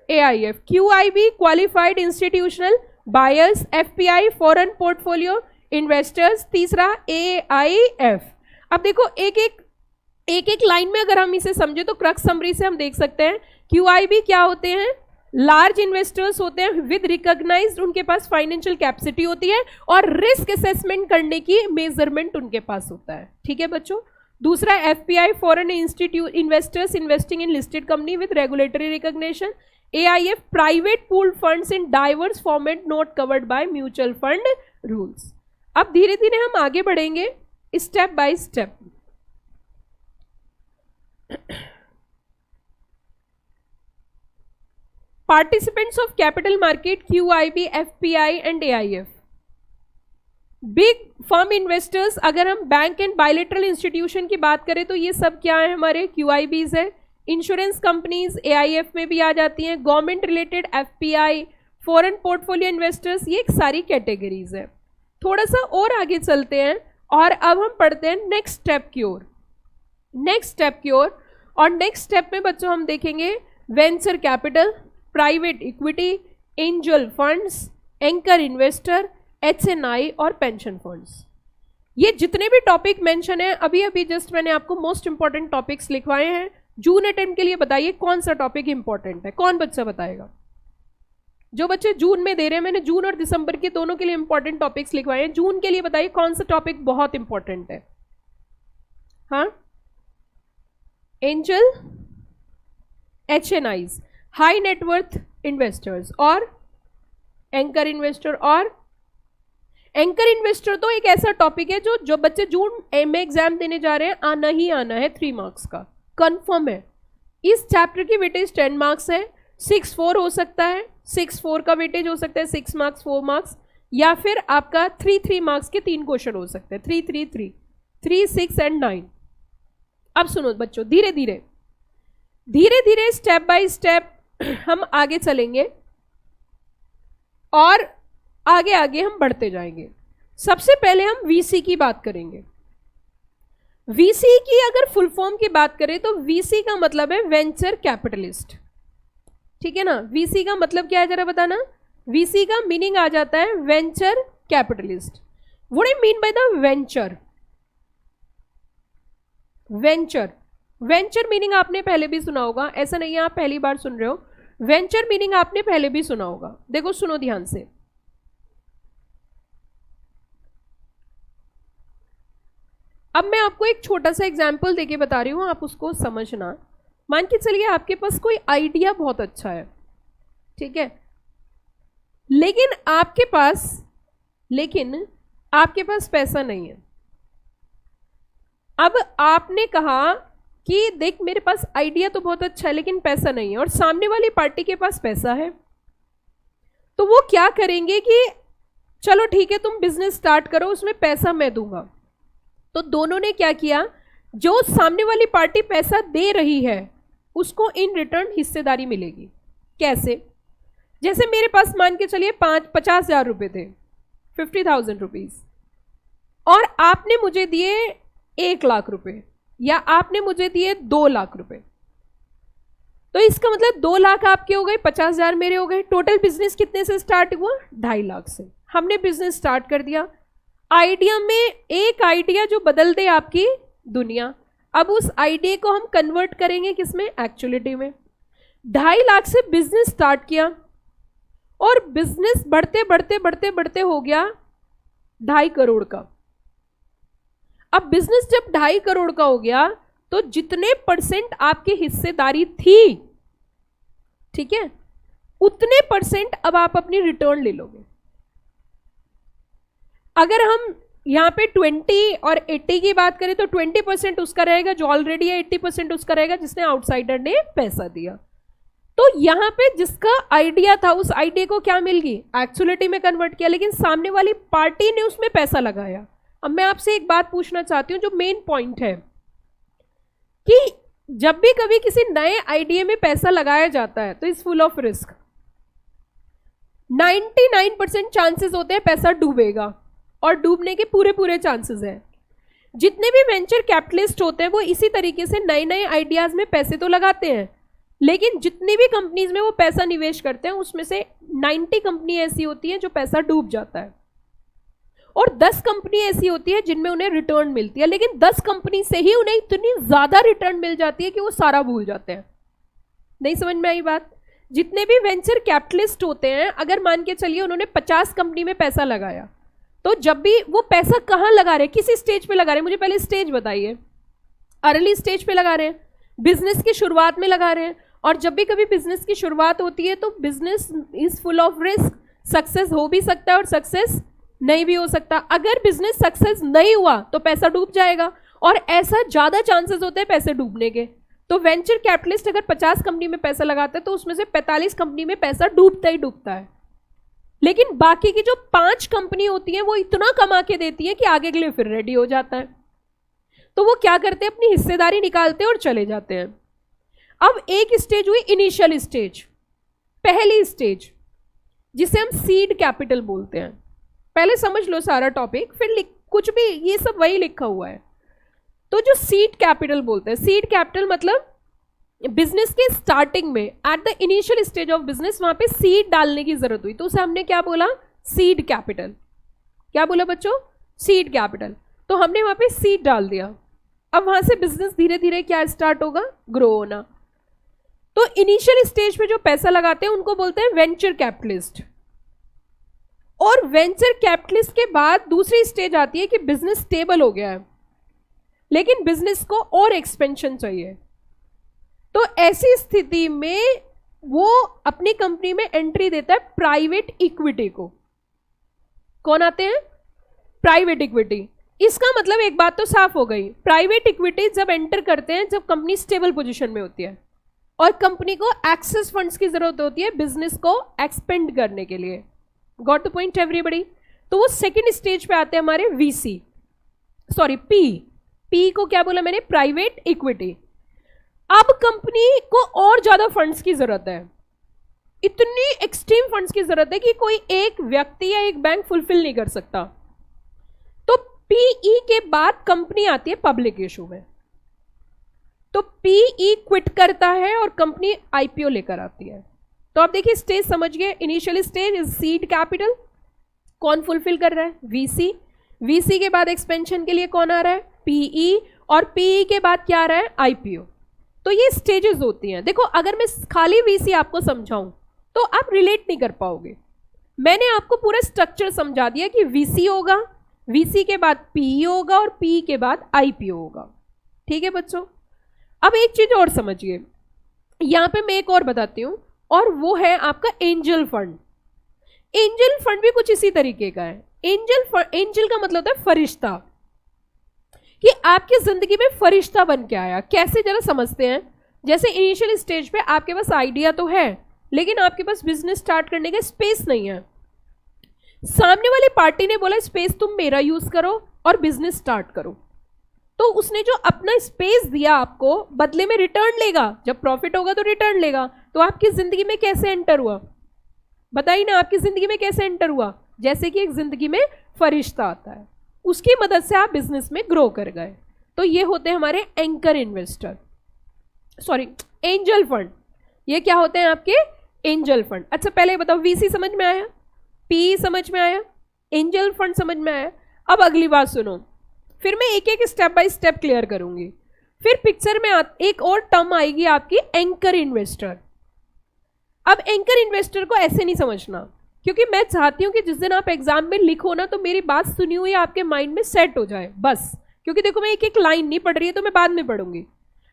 AIF। QIB qualified institutional buyers, FPI foreign portfolio investors, तीसरा AIF। अब देखो एक एक लाइन में अगर हम इसे समझे तो क्रक्स समरी से हम देख सकते हैं। QIB क्या होते हैं? लार्ज इन्वेस्टर्स होते हैं विद रिकॉग्नाइज्ड, उनके पास फाइनेंशियल कैपेसिटी होती है और रिस्क असेसमेंट करने की मेजरमेंट उनके पास होता है। ठीक है बच्चों। दूसरा FPI foreign institute investors investing in listed company with regulatory recognition. AIF private pooled funds in diverse format not covered by mutual fund rules. अब धीरे धीरे हम आगे बढ़ेंगे step by step. Participants of capital market, QIB, FPI and AIF. Big firm investors, अगर हम bank and bilateral institution की बात करें तो ये सब क्या है, हमारे QIBs है। इंश्योरेंस कंपनीज AIF में भी आ जाती हैं। Government related FPI, foreign portfolio investors, ये एक सारी कैटेगरीज है। थोड़ा सा और आगे चलते हैं और अब हम पढ़ते हैं नेक्स्ट स्टेप की ओर। नेक्स्ट स्टेप की ओर, और नेक्स्ट स्टेप में बच्चों हम देखेंगे venture capital, private equity, angel funds, anchor investor, HNI और पेंशन फंड्स। ये जितने भी टॉपिक मेंशन है, अभी अभी जस्ट मैंने आपको मोस्ट इंपॉर्टेंट टॉपिक्स लिखवाए हैं। जून अटेम्प्ट के लिए बताइए कौन सा टॉपिक इंपॉर्टेंट है, कौन बच्चा बताएगा? जो बच्चे जून में दे रहे हैं, मैंने जून और दिसंबर के दोनों के लिए इंपॉर्टेंट टॉपिक्स लिखवाए हैं। जून के लिए बताइए कौन सा टॉपिक बहुत इंपॉर्टेंट है? हाँ, angel, HNIs, high net worth investors, और एंकर इन्वेस्टर। और एंकर इन्वेस्टर तो एक ऐसा टॉपिक है जो बच्चे जून में एग्जाम देने जा रहे हैं, आना ही आना है, 3 मार्क्स का कंफर्म है। इस चैप्टर की वेटेज 10 मार्क्स है, 6-4 हो सकता है, 6-4 का वेटेज हो सकता है, 6 मार्क्स 4 मार्क्स, या फिर आपका 3-3 मार्क्स के 3 क्वेश्चन हो सकते हैं, 3-3-3, 3, 6 एंड 9। अब सुनो बच्चों, धीरे धीरे धीरे धीरे स्टेप बाय स्टेप हम आगे चलेंगे और आगे आगे हम बढ़ते जाएंगे। सबसे पहले हम VC की बात करेंगे। VC की अगर फुल फॉर्म की बात करें तो VC का मतलब है वेंचर कैपिटलिस्ट, ठीक है ना? VC का मतलब क्या है जरा बताना? VC का मीनिंग आ जाता है venture capitalist. What I mean by the venture? Venture meaning आपने पहले भी सुना होगा, ऐसा नहीं है आप पहली बार सुन रहे हो। वेंचर मीनिंग आपने पहले भी सुना होगा। देखो सुनो ध्यान से, अब मैं आपको एक छोटा सा एग्जाम्पल देके बता रही हूं, आप उसको समझना। मान के चलिए आपके पास कोई आइडिया बहुत अच्छा है, ठीक है, लेकिन आपके पास पैसा नहीं है। अब आपने कहा कि देख मेरे पास आइडिया तो बहुत अच्छा है लेकिन पैसा नहीं है, और सामने वाली पार्टी के पास पैसा है, तो वो क्या करेंगे कि चलो ठीक है तुम बिजनेस स्टार्ट करो, उसमें पैसा मैं दूंगा। तो दोनों ने क्या किया, जो सामने वाली पार्टी पैसा दे रही है उसको इन रिटर्न हिस्सेदारी मिलेगी। कैसे? जैसे मेरे पास मान के चलिए 50,000 रुपए थे, 50,000 रुपीज, और आपने मुझे दिए 1 लाख रुपए, या आपने मुझे दिए 2 लाख रुपए, तो इसका मतलब 2 लाख आपके हो गए, 50,000 मेरे हो गए। टोटल बिजनेस कितने से स्टार्ट हुआ? 2.5 लाख से। हमने बिजनेस स्टार्ट कर दिया। आइडिया में एक आइडिया जो बदल दे आपकी दुनिया। अब उस आइडिया को हम कन्वर्ट करेंगे किसमें? एक्चुअलिटी में। 2.5 लाख से बिजनेस स्टार्ट किया और बिजनेस बढ़ते बढ़ते बढ़ते बढ़ते हो गया 2.5 करोड़ का। अब बिजनेस जब 2.5 करोड़ का हो गया तो जितने % आपकी हिस्सेदारी थी, ठीक है, उतने % अब आप अपनी रिटर्न ले लोगे। अगर हम यहां पे 20 और 80 की बात करें तो 20% उसका रहेगा जो ऑलरेडी है, 80% उसका रहेगा जिसने आउटसाइडर ने पैसा दिया। तो यहां पे जिसका आइडिया था उस आइडिया को क्या मिल गई? एक्चुअलिटी में कन्वर्ट किया, लेकिन सामने वाली पार्टी ने उसमें पैसा लगाया। अब मैं आपसे एक बात पूछना चाहती हूं जो मेन पॉइंट है कि जब भी कभी किसी नए आइडिया में पैसा लगाया जाता है तो is full of risk. 99% chances होते हैं पैसा डूबेगा, और डूबने के पूरे चांसेस हैं। जितने भी वेंचर कैपिटलिस्ट होते हैं वो इसी तरीके से नए नए आइडियाज में पैसे तो लगाते हैं, लेकिन जितनी भी कंपनीज में वो पैसा निवेश करते हैं उसमें से 90 कंपनी ऐसी होती है जो पैसा डूब जाता है, और 10 कंपनी ऐसी होती है जिनमें उन्हें रिटर्न मिलती है। लेकिन 10 कंपनी से ही उन्हें इतनी ज्यादा रिटर्न मिल जाती है कि वो सारा भूल जाते हैं। नहीं समझ में आई बात? जितने भी वेंचर कैपिटलिस्ट होते हैं, अगर मान के चलिए उन्होंने 50 कंपनी में पैसा लगाया, तो जब भी वो पैसा कहाँ लगा रहे हैं, किसी स्टेज पे लगा रहे हैं, मुझे पहले स्टेज बताइए। अर्ली स्टेज पे लगा रहे हैं, बिजनेस की शुरुआत में लगा रहे हैं, और जब भी कभी बिजनेस की शुरुआत होती है तो business is full of risk. Success हो भी सकता है और सक्सेस नहीं भी हो सकता। अगर बिजनेस सक्सेस नहीं हुआ तो पैसा डूब जाएगा, और ऐसा ज्यादा चांसेस होते हैं पैसे डूबने के। तो वेंचर कैपिटलिस्ट अगर 50 कंपनी में पैसा लगाता है तो उसमें से 45 कंपनी में पैसा डूबता ही डूबता है। लेकिन बाकी की जो 5 कंपनी होती है वो इतना कमा के देती है कि आगे के लिए फिर रेडी हो जाता है। तो वो क्या करते हैं, अपनी हिस्सेदारी निकालते हैं और चले जाते हैं। अब एक स्टेज हुई इनिशियल स्टेज, पहली स्टेज, जिसे हम सीड कैपिटल बोलते हैं। पहले समझ लो सारा टॉपिक, फिर कुछ भी, ये सब वही लिखा हुआ है। तो जो सीड कैपिटल बोलते हैं, सीड कैपिटल मतलब बिजनेस के स्टार्टिंग में, at the initial stage of business, वहां पे सीड डालने की जरूरत हुई, तो उसे हमने क्या बोला, सीड कैपिटल। क्या बोला बच्चों, सीड कैपिटल। तो हमने वहां पे सीड डाल दिया। अब वहां से बिजनेस धीरे धीरे क्या स्टार्ट होगा, ग्रो होना। तो इनिशियल स्टेज पे जो पैसा लगाते हैं उनको बोलते हैं वेंचर कैपिटलिस्ट। और वेंचर कैपिटलिस्ट के बाद दूसरी स्टेज आती है कि बिजनेस स्टेबल हो गया है, लेकिन बिजनेस को और एक्सपेंशन चाहिए। तो ऐसी स्थिति में वो अपनी कंपनी में एंट्री देता है प्राइवेट इक्विटी को। कौन आते हैं, प्राइवेट इक्विटी। इसका मतलब एक बात तो साफ हो गई, प्राइवेट इक्विटी जब एंटर करते हैं जब कंपनी स्टेबल पोजीशन में होती है और कंपनी को एक्सेस फंड्स की जरूरत होती है बिजनेस को एक्सपेंड करने के लिए। Got the point everybody. तो वो सेकंड स्टेज पे आते हैं हमारे वीसी, सॉरी पी को क्या बोला मैंने, प्राइवेट इक्विटी। अब कंपनी को और ज्यादा फंड्स की जरूरत है, इतनी एक्सट्रीम फंड्स की जरूरत है कि कोई एक व्यक्ति या एक बैंक फुलफिल नहीं कर सकता। तो पीई के बाद कंपनी आती है पब्लिक इशू में। तो पीई क्विट करता है और कंपनी आईपीओ लेकर आती है। तो आप देखिए स्टेज समझ गए, initial stage is seed capital, कौन फुलफिल कर रहा है, वीसी। वीसी के बाद एक्सपेंशन के लिए कौन आ रहा है, पीई, और पीई के बाद क्या आ रहा है, आईपीओ। तो ये स्टेजेस होती हैं। देखो अगर मैं खाली वीसी आपको समझाऊं तो आप रिलेट नहीं कर पाओगे। मैंने आपको पूरा स्ट्रक्चर समझा दिया कि वीसी होगा, वीसी के बाद पीई होगा और पीई के बाद आईपीओ होगा। ठीक है बच्चों। अब एक चीज और समझिए, यहां पे मैं एक और बताती हूं, और वो है आपका एंजल फंड। एंजल फंड भी कुछ इसी तरीके का है। एंजल का मतलब होता है फरिश्ता, कि आपकी जिंदगी में फरिश्ता बन के आया। कैसे, जरा समझते हैं। जैसे इनिशियल स्टेज पे आपके पास आइडिया तो है, लेकिन आपके पास बिजनेस स्टार्ट करने का स्पेस नहीं है। सामने वाली पार्टी ने बोला स्पेस तुम मेरा यूज करो और बिजनेस स्टार्ट करो। तो उसने जो अपना स्पेस दिया आपको, बदले में रिटर्न लेगा। जब प्रॉफिट होगा तो रिटर्न लेगा। तो आपकी जिंदगी में कैसे एंटर हुआ, बताइए ना, आपकी जिंदगी में कैसे एंटर हुआ, जैसे कि एक जिंदगी में फरिश्ता आता है, उसकी मदद से आप बिजनेस में ग्रो कर गए। तो ये होते हैं हमारे anchor investor, sorry angel fund. ये क्या होते हैं आपके, एंजल फंड। अच्छा पहले बताओ, वीसी समझ में आया, पी समझ में आया, एंजल फंड समझ में आया। अब अगली बात सुनो, फिर मैं एक एक स्टेप बाय स्टेप क्लियर करूंगी। फिर पिक्चर में एक और टर्म आएगी आपकी, एंकर इन्वेस्टर। अब एंकर इन्वेस्टर को ऐसे नहीं समझना, क्योंकि मैं चाहती हूं कि जिस दिन आप एग्जाम में लिखो ना, तो मेरी बात सुनी हुई आपके माइंड में सेट हो जाए बस। क्योंकि देखो मैं एक एक लाइन नहीं पढ़ रही है, तो मैं बाद में पढ़ूंगी।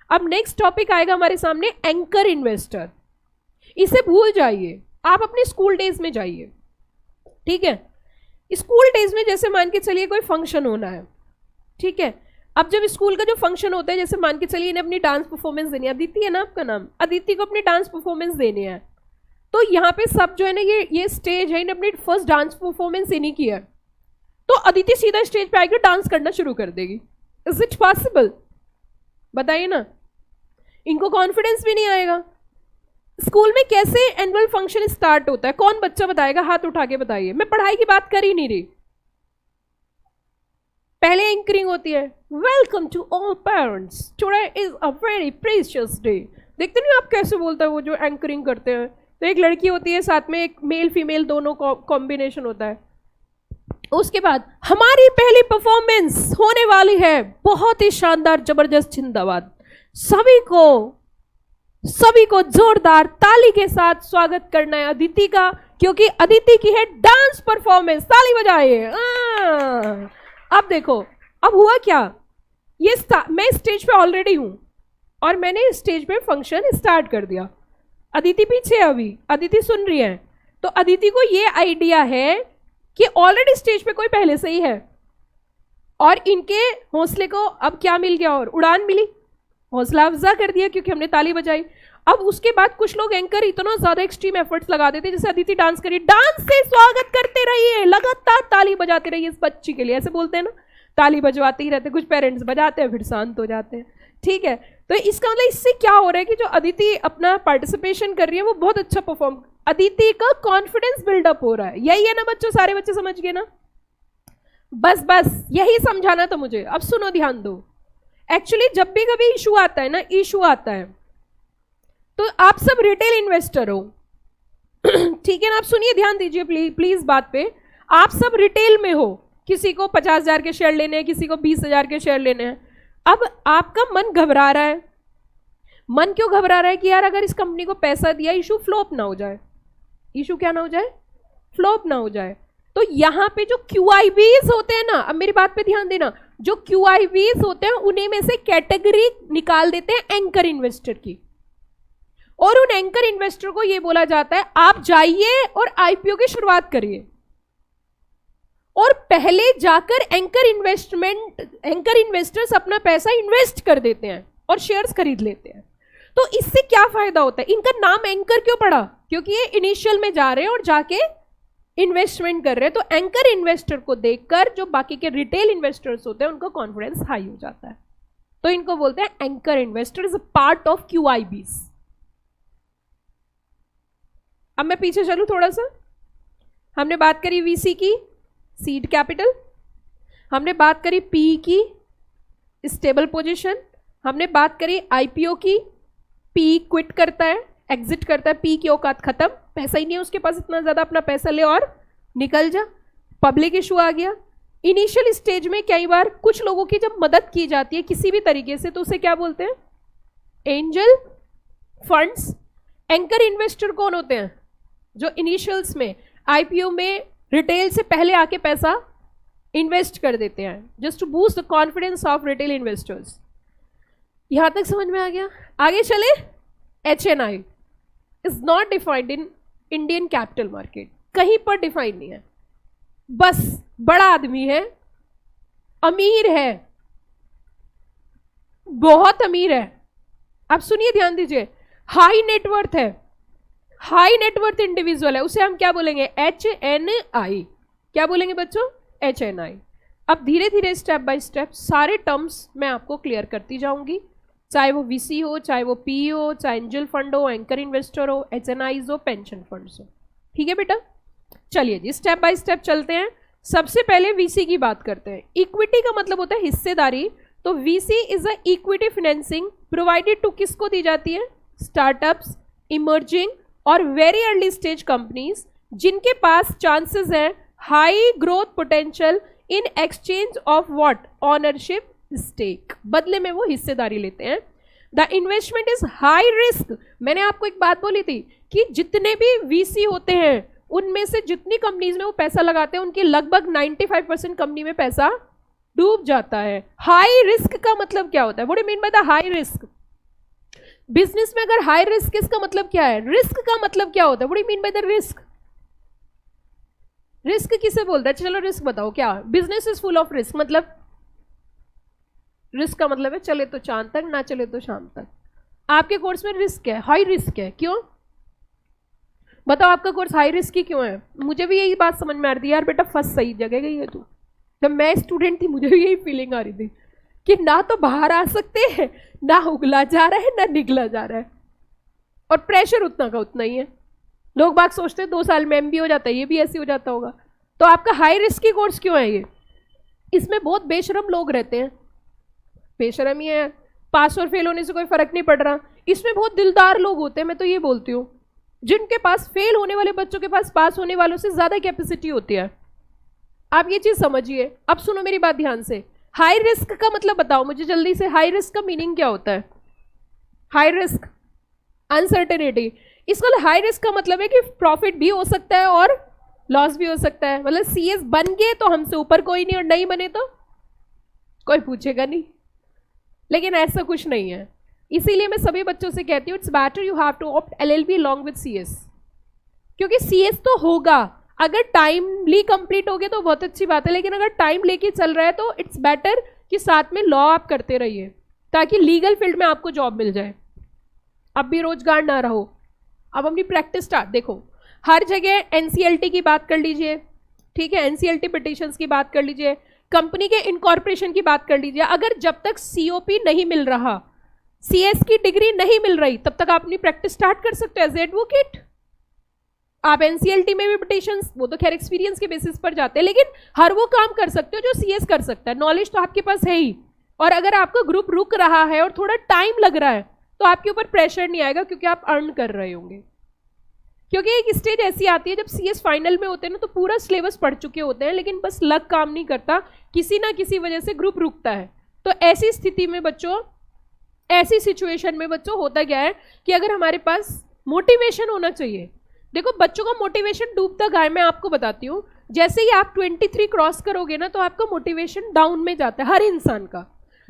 अब नेक्स्ट टॉपिक आएगा हमारे सामने, एंकर इन्वेस्टर। इसे भूल जाइए, आप अपने स्कूल डेज में जाइए। ठीक है, स्कूल डेज में जैसे मान के चलिए कोई फंक्शन होना है, ठीक है। अब जब स्कूल का जो फंक्शन होता है, जैसे मान के चलिए इन्हें अपनी डांस परफॉर्मेंस देनी है, अदिति है ना आपका नाम, अदिति को अपनी डांस परफॉर्मेंस देनी है। तो यहाँ पे सब जो है ना, ये स्टेज है, इन्हें अपनी फर्स्ट डांस परफॉर्मेंस इन्हीं की है। तो अदिति सीधा स्टेज पे आएगी, डांस करना शुरू कर देगी। इज इट पॉसिबल, बताइए ना। इनको कॉन्फिडेंस भी नहीं आएगा। स्कूल में कैसे एनुअल फंक्शन स्टार्ट होता है, कौन बच्चा बताएगा, हाथ उठा के बताइए। मैं पढ़ाई की बात कर ही नहीं रही, पहले एंकरिंग होती है। Welcome to all parents, today is a very precious day. देखते नहीं आप कैसे बोलता है वो जो एंकरिंग करते हैं। तो एक लड़की होती है, साथ में एक मेल फीमेल दोनों कॉम्बिनेशन होता है। उसके बाद हमारी पहली परफॉर्मेंस होने वाली है, बहुत ही शानदार जबरदस्त जिंदाबाद। सभी को जोरदार ताली के साथ स्वागत करना है अदिति का, क्योंकि अदिति की है डांस परफॉर्मेंस। ताली बजाइए। अब देखो, अब हुआ क्या, ये मैं स्टेज पे ऑलरेडी हूं और मैंने स्टेज पे फंक्शन स्टार्ट कर दिया। अदिति पीछे, अभी अदिति सुन रही है। तो अदिति को ये आइडिया है कि ऑलरेडी स्टेज पे कोई पहले से ही है, और इनके हौसले को अब क्या मिल गया, और उड़ान मिली, हौसला अफजा कर दिया क्योंकि हमने ताली बजाई। अब उसके बाद कुछ लोग एंकर इतना ज्यादा एक्सट्रीम एफर्ट्स लगा देते, जैसे अदिति डांस करिए, डांस से स्वागत करते रहिए, लगातार ताली बजाते रहिए इस बच्ची के लिए, ऐसे बोलते हैं ना, ताली बजवाते ही रहते, कुछ पेरेंट्स बजाते हैं फिर शांत हो जाते हैं। ठीक है, तो इसका मतलब इससे क्या हो रहा है कि जो अदिति अपना पार्टिसिपेशन कर रही है वो बहुत अच्छा परफॉर्म, अदिति का कॉन्फिडेंस बिल्डअप हो रहा है। यही है ना बच्चों, सारे बच्चे समझ गए ना? बस बस यही समझाना था मुझे। अब सुनो, ध्यान दो। एक्चुअली जब भी कभी इशू आता है ना, इशू आता है तो आप सब रिटेल इन्वेस्टर हो, ठीक है ना? आप सुनिए, ध्यान दीजिए प्लीज बात पे। आप सब रिटेल में हो, किसी को 50,000 के शेयर लेने हैं, किसी को 20,000 के शेयर लेने हैं। अब आपका मन घबरा रहा है। मन क्यों घबरा रहा है? कि यार अगर इस कंपनी को पैसा दिया, इशू फ्लॉप ना हो जाए। इशू क्या ना हो जाए? फ्लॉप ना हो जाए। तो यहां पे जो QIBs होते हैं ना, अब मेरी बात पे ध्यान देना, जो QIBs होते हैं उन्हीं में से कैटेगरी निकाल देते हैं एंकर इन्वेस्टर की, और उन एंकर इन्वेस्टर को ये बोला जाता है आप जाइए और IPO की शुरुआत करिए। और पहले जाकर एंकर इन्वेस्टर्स अपना पैसा इन्वेस्ट कर देते हैं और शेयर्स खरीद लेते हैं। तो इससे क्या फायदा होता है? इनका नाम एंकर क्यों पड़ा? क्योंकि ये इनिशियल में जा रहे हैं और जाके इन्वेस्टमेंट कर रहे हैं। तो एंकर इन्वेस्टर को देखकर जो बाकी के रिटेल इन्वेस्टर्स होते हैं उनको कॉन्फिडेंस हाई हो जाता है, तो इनको बोलते हैं anchor investor, is a part of QIBs। अब मैं पीछे चलूं थोड़ा सा। हमने बात करी VC की, सीड कैपिटल, हमने बात करी PE की, स्टेबल पोजीशन, हमने बात करी IPO की, PE क्विट करता है, एग्जिट करता है, PE की औकात खत्म, पैसा ही नहीं है उसके पास इतना ज्यादा, अपना पैसा ले और निकल जा। पब्लिक इशू आ गया। इनिशियल स्टेज में कई बार कुछ लोगों की जब मदद की जाती है किसी भी तरीके से, तो उसे क्या बोलते हैं? Angel funds. एंकर इन्वेस्टर कौन होते हैं? जो इनिशियल्स में IPO में रिटेल से पहले आके पैसा इन्वेस्ट कर देते हैं, just to boost the confidence of retail investors. यहां तक समझ में आ गया? आगे चले। HNI is not defined in Indian capital market, कहीं पर डिफाइंड नहीं है। बस बड़ा आदमी है, अमीर है, बहुत अमीर है। आप सुनिए, ध्यान दीजिए, हाई नेटवर्थ है, हाई नेटवर्थ इंडिविजुअल है, उसे हम क्या बोलेंगे? HNI। क्या बोलेंगे बच्चों? HNI। अब धीरे धीरे स्टेप बाय स्टेप सारे टर्म्स मैं आपको क्लियर करती जाऊंगी, चाहे वो VC हो, चाहे वो PE हो, चाहे एंजल फंड हो, एंकर इन्वेस्टर हो, HNIs हो, पेंशन फंड्स हो। ठीक है बेटा, चलिए जी स्टेप बाय स्टेप चलते हैं। सबसे पहले VC की बात करते हैं। इक्विटी का मतलब होता है हिस्सेदारी। तो VC is a equity financing provided to, किसको दी जाती है? स्टार्टअप्स, इमर्जिंग और वेरी अर्ली स्टेज कंपनीज जिनके पास चांसेस हैं high growth potential in exchange of what? Ownership stake. बदले में वो हिस्सेदारी लेते हैं। The investment is high risk. मैंने आपको एक बात बोली थी कि जितने भी VC होते हैं उनमें से जितनी कंपनीज में वो पैसा लगाते हैं उनकी लगभग 95% कंपनी में पैसा डूब जाता है। हाई रिस्क का मतलब क्या होता है? What do you mean by the high risk? Business में अगर हाई रिस्क, इसका मतलब क्या है? रिस्क का मतलब क्या होता है? What do you mean by the risk? Risk किसे बोलता है? चलो रिस्क बताओ क्या? Business is full of risk, मतलब रिस्क का मतलब है चले तो चांद तक, ना चले तो शाम तक। आपके कोर्स में रिस्क है, हाई रिस्क है, क्यों? बताओ आपका कोर्स हाई रिस्क की क्यों है? मुझे भी यही बात समझ में आ रही थी, यार बेटा फर्स्ट सही जगह गई है तू। जब मैं स्टूडेंट थी मुझे भी यही फीलिंग आ रही थी कि ना तो बाहर आ सकते हैं, ना उगला जा रहा है, ना निकला जा रहा है, और प्रेशर उतना का उतना ही है। लोग बात सोचते हैं 2 साल में MBA हो जाता है, ये भी ऐसे हो जाता होगा। तो आपका हाई रिस्क की कोर्स क्यों है ये? इसमें बहुत बेशरम लोग रहते हैं, बेशरम ही है, पास और फेल होने से कोई फर्क नहीं पड़ रहा। इसमें बहुत दिलदार लोग होते हैं, मैं तो ये बोलती हूँ, जिनके पास फेल होने वाले बच्चों के पास पास होने वालों से ज्यादा कैपेसिटी होती है। आप ये चीज समझिए। अब सुनो मेरी बात ध्यान से। हाई रिस्क का मतलब बताओ मुझे जल्दी से, हाई रिस्क का मीनिंग क्या होता है? High risk uncertainty. इसका हाई रिस्क का मतलब है कि प्रॉफिट भी हो सकता है और लॉस भी हो सकता है। मतलब CS बन गए तो हमसे ऊपर कोई नहीं, और नहीं बने तो कोई पूछेगा नहीं। लेकिन ऐसा कुछ नहीं है, इसीलिए मैं सभी बच्चों से कहती हूँ it's better you have to opt LLB along with CS, क्योंकि CS तो होगा, अगर टाइमली कंप्लीट हो गया तो बहुत अच्छी बात है, लेकिन अगर टाइम लेके चल रहा है तो इट्स बेटर कि साथ में लॉ आप करते रहिए। ताकि लीगल फील्ड में आपको जॉब मिल जाए, अब भी रोजगार ना रहो। अब अपनी प्रैक्टिस स्टार्ट, देखो हर जगह एनसीएलटी की बात कर लीजिए, ठीक है, एनसीएलटी पिटिशंस की बात कर लीजिए, कंपनी के इनकॉर्पोरेशन की बात कर लीजिए। अगर जब तक सीओपी नहीं मिल रहा, सीएस की डिग्री नहीं मिल रही, तब तक आप अपनी प्रैक्टिस स्टार्ट कर सकते हो एज एडवोकेट। आप एनसीएलटी में भी पिटिशंस, वो तो खैर एक्सपीरियंस के बेसिस पर जाते हैं, लेकिन हर वो काम कर सकते हो जो सीएस कर सकता है। नॉलेज तो आपके पास है ही, और अगर आपका ग्रुप रुक रहा है और थोड़ा टाइम लग रहा है तो आपके ऊपर प्रेशर नहीं आएगा, क्योंकि आप अर्न कर रहे होंगे। क्योंकि एक स्टेज ऐसी आती है जब सीएस फाइनल में होते हैं ना, तो पूरा सिलेबस पढ़ चुके होते हैं, लेकिन बस लक काम नहीं करता, किसी ना किसी वजह से ग्रुप रुकता है। तो ऐसी स्थिति में बच्चों, ऐसी सिचुएशन में बच्चों होता क्या है कि अगर हमारे पास मोटिवेशन होना चाहिए। देखो बच्चों का मोटिवेशन डूबता गाय, मैं आपको बताती हूँ, जैसे ही आप 23 क्रॉस करोगे ना, तो आपका मोटिवेशन डाउन में जाता है हर इंसान का।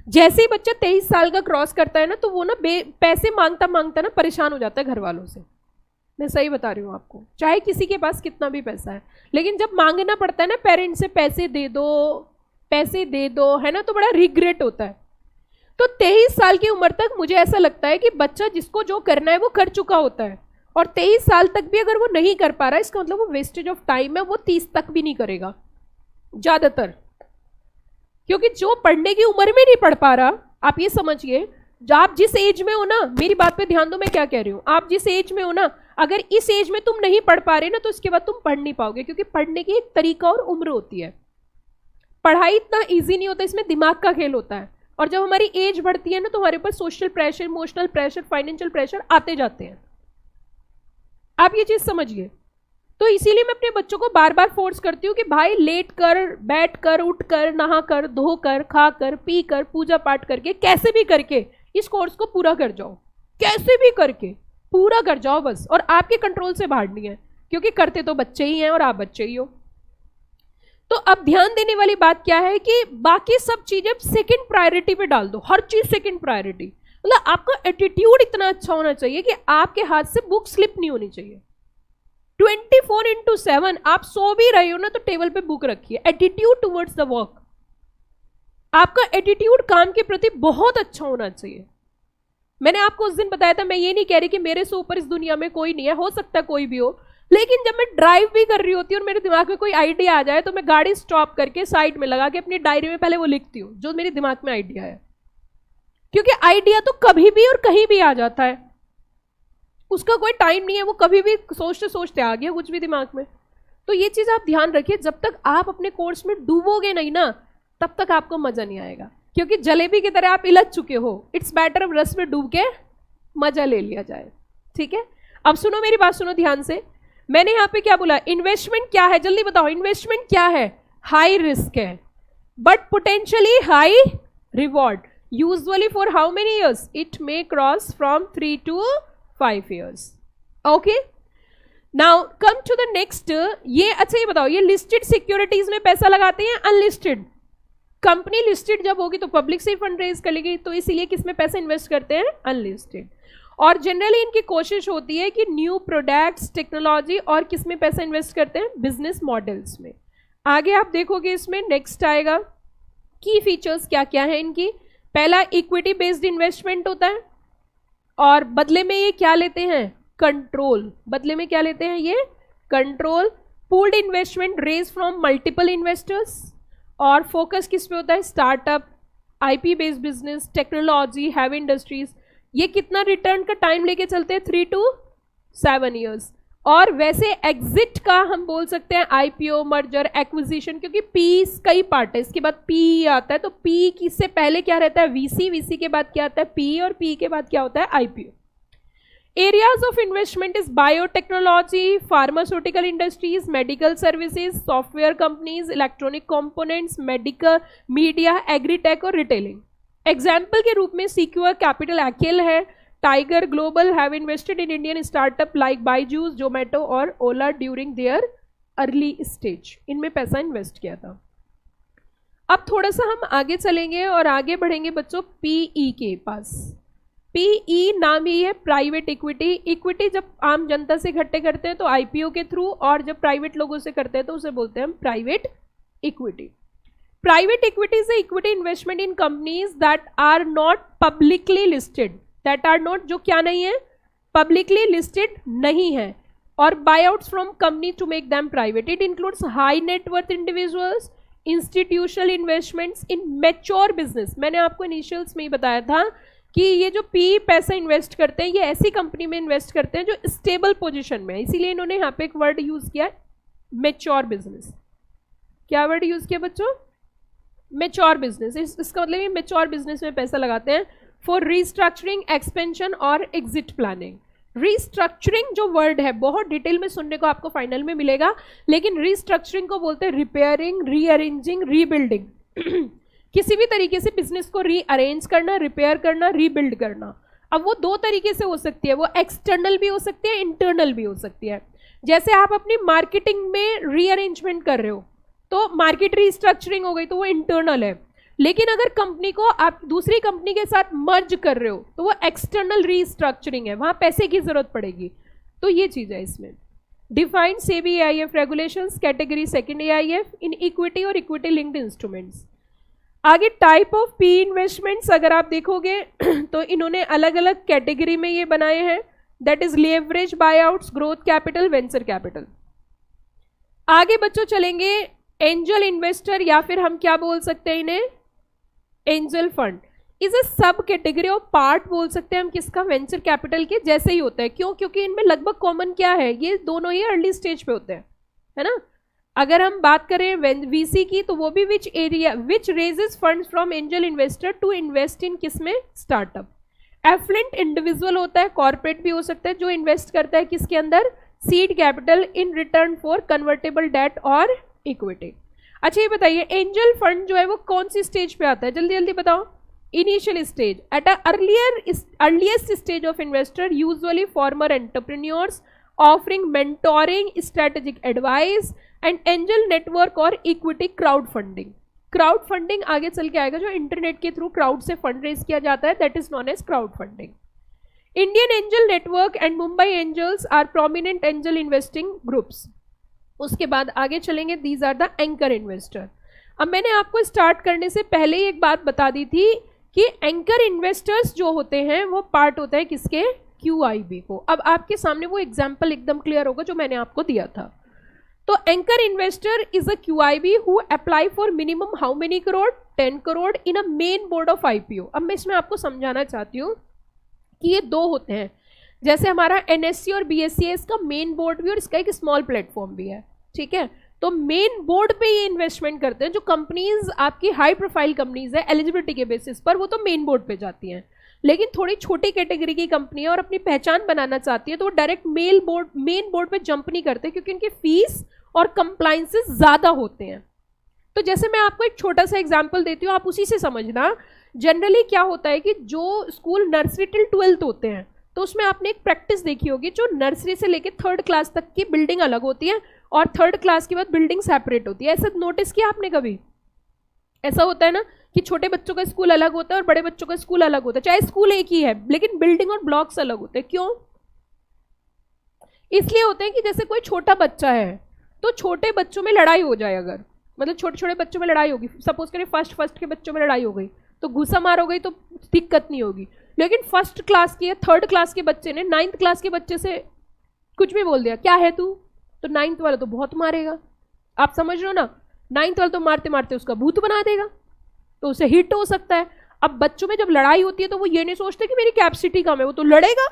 जैसे ही बच्चा 23 साल का क्रॉस करता है ना, तो वो ना पैसे मांगता मांगता ना परेशान हो जाता है घर वालों से। मैं सही बता रही हूँ आपको, चाहे किसी के पास कितना भी पैसा है, लेकिन जब मांगना पड़ता है ना पेरेंट्स से, पैसे दे दो, है ना, तो बड़ा रिग्रेट होता है। तो 23 साल की उम्र तक मुझे ऐसा लगता है कि बच्चा जिसको जो करना है वो कर चुका होता है, और 23 साल तक भी अगर वो नहीं कर पा रहा, इसका मतलब वो वेस्टेज ऑफ टाइम है, वो 30 तक भी नहीं करेगा ज्यादातर। क्योंकि जो पढ़ने की उम्र में नहीं पढ़ पा रहा, आप ये समझिए, आप जिस एज में हो ना, मेरी बात पे ध्यान दो मैं क्या कह रही हूँ, आप जिस एज में हो ना, अगर इस एज में तुम नहीं पढ़ पा रहे ना, तो इसके बाद तुम पढ़ नहीं पाओगे, क्योंकि पढ़ने की एक तरीका और उम्र होती है। पढ़ाई इतना ईजी नहीं होता, इसमें दिमाग का खेल होता है। और जब हमारी एज बढ़ती है ना, तो हमारे ऊपर social pressure, emotional pressure, financial pressure आते जाते हैं। आप ये चीज समझिए। तो इसीलिए मैं अपने बच्चों को बार बार फोर्स करती हूँ कि भाई लेट कर, बैठ कर, उठ कर, नहा कर, धो कर, खा कर, पी कर, पूजा पाठ करके, कैसे भी करके इस कोर्स को पूरा कर जाओ, कैसे भी करके पूरा कर जाओ बस। और आपके कंट्रोल से बाहर नहीं है, क्योंकि करते तो बच्चे ही हैं और आप बच्चे ही हो। तो अब ध्यान देने वाली बात क्या है कि बाकी सब चीजें सेकंड प्रायोरिटी पे डाल दो, हर चीज सेकंड प्रायोरिटी। मतलब आपका एटीट्यूड इतना अच्छा होना चाहिए कि आपके हाथ से बुक स्लिप नहीं होनी चाहिए। 24/7 आप सो भी रहे हो ना, तो टेबल पे बुक रखिए। एटीट्यूड टुवर्ड्स द वर्क, आपका एटीट्यूड काम के प्रति बहुत अच्छा होना चाहिए। मैंने आपको उस दिन बताया था, मैं ये नहीं कह रही कि मेरे से ऊपर इस दुनिया में कोई नहीं है, हो सकता है कोई भी हो, लेकिन जब मैं ड्राइव भी कर रही होती हूँ और मेरे दिमाग में कोई आइडिया आ जाए, तो मैं गाड़ी स्टॉप करके साइड में लगा के अपनी डायरी में पहले वो लिखती हूँ जो मेरे दिमाग में आइडिया है। क्योंकि आइडिया तो कभी भी और कहीं भी आ जाता है, उसका कोई टाइम नहीं है, वो कभी भी सोचते सोचते आ गया कुछ भी दिमाग में। तो ये चीज आप ध्यान रखिए, जब तक आप अपने कोर्स में डूबोगे नहीं ना, तब तक आपको मजा नहीं आएगा, क्योंकि जलेबी की तरह आप इलझ चुके हो। इट्स बेटर अब रस में डूब के मजा ले लिया जाए, ठीक है। अब सुनो मेरी बात, सुनो ध्यान से। मैंने यहाँ पे क्या बोला, इन्वेस्टमेंट क्या है, जल्दी बताओ, इन्वेस्टमेंट क्या है? हाई रिस्क है but potentially high reward. Usually for how many years? It may cross from 3 to 5 years. Okay, now come to the next. ये अच्छा ये बताओ, ये लिस्टेड सिक्योरिटीज में पैसा लगाते हैं अनलिस्टेड? कंपनी लिस्टेड जब होगी तो पब्लिक से फंड रेज करेगी, तो इसीलिए किसमें पैसा इन्वेस्ट करते हैं? अनलिस्टेड। और जनरली इनकी कोशिश होती है कि न्यू प्रोडक्ट्स, टेक्नोलॉजी, और किसमें पैसा इन्वेस्ट करते हैं? बिजनेस मॉडल्स में। आगे आप देखोगे इसमें नेक्स्ट आएगा की फीचर्स क्या क्या है इनकी। पहला इक्विटी बेस्ड इन्वेस्टमेंट होता है, और बदले में ये क्या लेते हैं? कंट्रोल। बदले में क्या लेते हैं? ये control. Pooled investment raise from multiple investors, और फोकस किस पे होता है? Startup, IP based business, technology, heavy industries. ये कितना रिटर्न का टाइम लेके चलते हैं? 3 to 7 years। और वैसे एग्जिट का हम बोल सकते हैं आईपीओ, मर्जर, एक्विजिशन, क्योंकि पी कई पार्ट है, इसके बाद पी आता है। तो पी किससे पहले क्या रहता है? वीसी, वीसी के बाद क्या आता है? पी, और पी के बाद क्या होता है? IPO. Areas of investment is biotechnology, pharmaceutical industries, medical services, software companies, electronic components, medical, media, agritech और रिटेलिंग। एग्जाम्पल के रूप में सिक्योर कैपिटल एक्ल है, tiger global have invested in Indian startup like Byju's, Zomato और ओला ड्यूरिंग देयर अर्ली स्टेज। इनमें पैसा invest किया था। अब थोड़ा सा हम आगे चलेंगे और आगे बढ़ेंगे बच्चों पीई के पास। पीई नाम ही है प्राइवेट इक्विटी। इक्विटी जब आम जनता से इकट्ठे करते हैं तो आईपीओ के थ्रू, और जब प्राइवेट लोगों से करते हैं तो उसे बोलते हैं हम private equity. Private equity is equity investment in companies that are not publicly listed, that are not, जो क्या नहीं है, पब्लिकली लिस्टेड नहीं है, और buyouts from company to make them private. It includes high net worth individuals, institutional investments in mature business. मैंने आपको initials में ही बताया था कि ये जो पी पैसा इन्वेस्ट करते हैं ये ऐसी कंपनी में इन्वेस्ट करते हैं जो स्टेबल पोजीशन में है, इसीलिए इन्होंने यहाँ पे एक वर्ड यूज किया है, मैच्योर बिजनेस. क्या वर्ड यूज किया बच्चों? Mature business. इसका मतलब ये मैच्योर बिजनेस में पैसा लगाते हैं फॉर रीस्ट्रक्चरिंग, एक्सपेंशन और एग्जिट प्लानिंग. रीस्ट्रक्चरिंग जो वर्ड है बहुत डिटेल में सुनने को आपको फाइनल में मिलेगा, लेकिन रीस्ट्रक्चरिंग को बोलते हैं रिपेयरिंग, रीअरेंजिंग, रीबिल्डिंग. किसी भी तरीके से बिजनेस को रीअरेंज करना, रिपेयर करना, रीबिल्ड करना. अब वो दो तरीके से हो सकती है, वो एक्सटर्नल भी हो सकती है, इंटरनल भी हो सकती है. जैसे आप अपनी मार्केटिंग में रीअरेंजमेंट कर रहे हो तो मार्केट रीस्ट्रक्चरिंग हो गई, तो वो इंटरनल है. लेकिन अगर कंपनी को आप दूसरी कंपनी के साथ मर्ज कर रहे हो तो वो एक्सटर्नल रीस्ट्रक्चरिंग है, वहां पैसे की जरूरत पड़ेगी. तो ये चीज है इसमें. Defined SEBI AIF regulations category second AIF in equity और इक्विटी लिंक्ड इंस्ट्रूमेंट्स. आगे टाइप ऑफ पी इन्वेस्टमेंट्स अगर आप देखोगे तो इन्होंने अलग अलग कैटेगरी में ये बनाए हैं, that is leverage, buyouts, growth capital, venture capital. आगे बच्चों चलेंगे एंजल इन्वेस्टर, या फिर हम क्या बोल सकते हैं इन्हें, एंजल फंड. इज ए सब कैटेगरी ऑफ पार्ट बोल सकते हैं हम किसका, वेंचर कैपिटल के जैसे ही होता है. क्यों? क्योंकि इनमें लगभग कॉमन क्या है, ये दोनों ही अर्ली स्टेज पे होते हैं, है ना. अगर हम बात करें वीसी की तो वो भी which raises funds from angel investor to invest in किसमें, स्टार्टअप. एफ्लुएंट इंडिविजुअल होता है, कॉर्पोरेट भी हो सकता है, जो इन्वेस्ट करता है किसके अंदर, seed capital in return for convertible debt और इक्विटी. अच्छा ये बताइए एंजल फंड जो है वो कौन सी स्टेज पे आता है, जल्दी जल्दी बताओ. Initial stage. At earliest stage of investor, usually former entrepreneurs offering mentoring, strategic advice and angel network और equity crowd funding. Crowd funding आगे चल के आएगा, जो इंटरनेट के थ्रू क्राउड से फंड रेज किया जाता है, that is known as crowd funding. Indian angel network and Mumbai angels are prominent angel investing groups. उसके बाद आगे चलेंगे, these are the anchor investor. अब मैंने आपको स्टार्ट करने से पहले ही एक बात बता दी थी कि एंकर इन्वेस्टर्स जो होते हैं वो पार्ट होता है किसके, QIB को. अब आपके सामने वो एग्जाम्पल एकदम क्लियर होगा जो मैंने आपको दिया था. तो anchor investor is a QIB who apply for minimum how many crore, 10 crore in a main board of IPO. अब मैं इसमें आपको समझाना चाहती हूँ कि ये दो होते हैं, जैसे हमारा NSE और BSE है, इसका मेन बोर्ड भी और इसका एक स्मॉल प्लेटफॉर्म भी है, ठीक है. तो मेन बोर्ड पे ये इन्वेस्टमेंट करते हैं, जो कंपनीज आपकी हाई प्रोफाइल कंपनीज है एलिजिबिलिटी के बेसिस पर, वो तो मेन बोर्ड पे जाती हैं. लेकिन थोड़ी छोटी कैटेगरी की कंपनी है और अपनी पहचान बनाना चाहती है तो वो डायरेक्ट मेन बोर्ड पे जंप नहीं करते, क्योंकि उनकी फीस और कंप्लाइंसेस ज़्यादा होते हैं. तो जैसे मैं आपको एक छोटा सा एग्जाम्पल देती हूँ, आप उसी से समझना. जनरली क्या होता है कि जो स्कूल नर्सरी टिल 12th होते हैं तो उसमें आपने एक प्रैक्टिस देखी होगी, जो नर्सरी से लेकर 3rd क्लास तक की बिल्डिंग अलग होती है और 3rd क्लास के बाद बिल्डिंग सेपरेट होती है. ऐसा नोटिस किया आपने कभी? ऐसा होता है ना कि छोटे बच्चों का स्कूल अलग होता है और बड़े बच्चों का स्कूल अलग होता है, चाहे स्कूल एक ही है लेकिन बिल्डिंग और ब्लॉक्स अलग होते हैं. क्यों? इसलिए होते हैं कि जैसे कोई छोटा बच्चा है तो छोटे बच्चों में लड़ाई हो जाए, अगर मतलब छोटे छोटे बच्चों में लड़ाई होगी, सपोज करें फर्स्ट के बच्चों में लड़ाई हो गई तो घुसा मार हो गई तो दिक्कत नहीं होगी. लेकिन 1st क्लास के या 3rd क्लास के बच्चे ने 9th क्लास के बच्चे से कुछ भी बोल दिया, क्या है तू, तो 9th वाला तो बहुत मारेगा. आप समझ रहे हो ना, 9th वाला तो मारते मारते उसका भूत बना देगा, तो उसे हिट हो सकता है. अब बच्चों में जब लड़ाई होती है तो वो ये नहीं सोचते कि मेरी कैपेसिटी कम है, वो तो लड़ेगा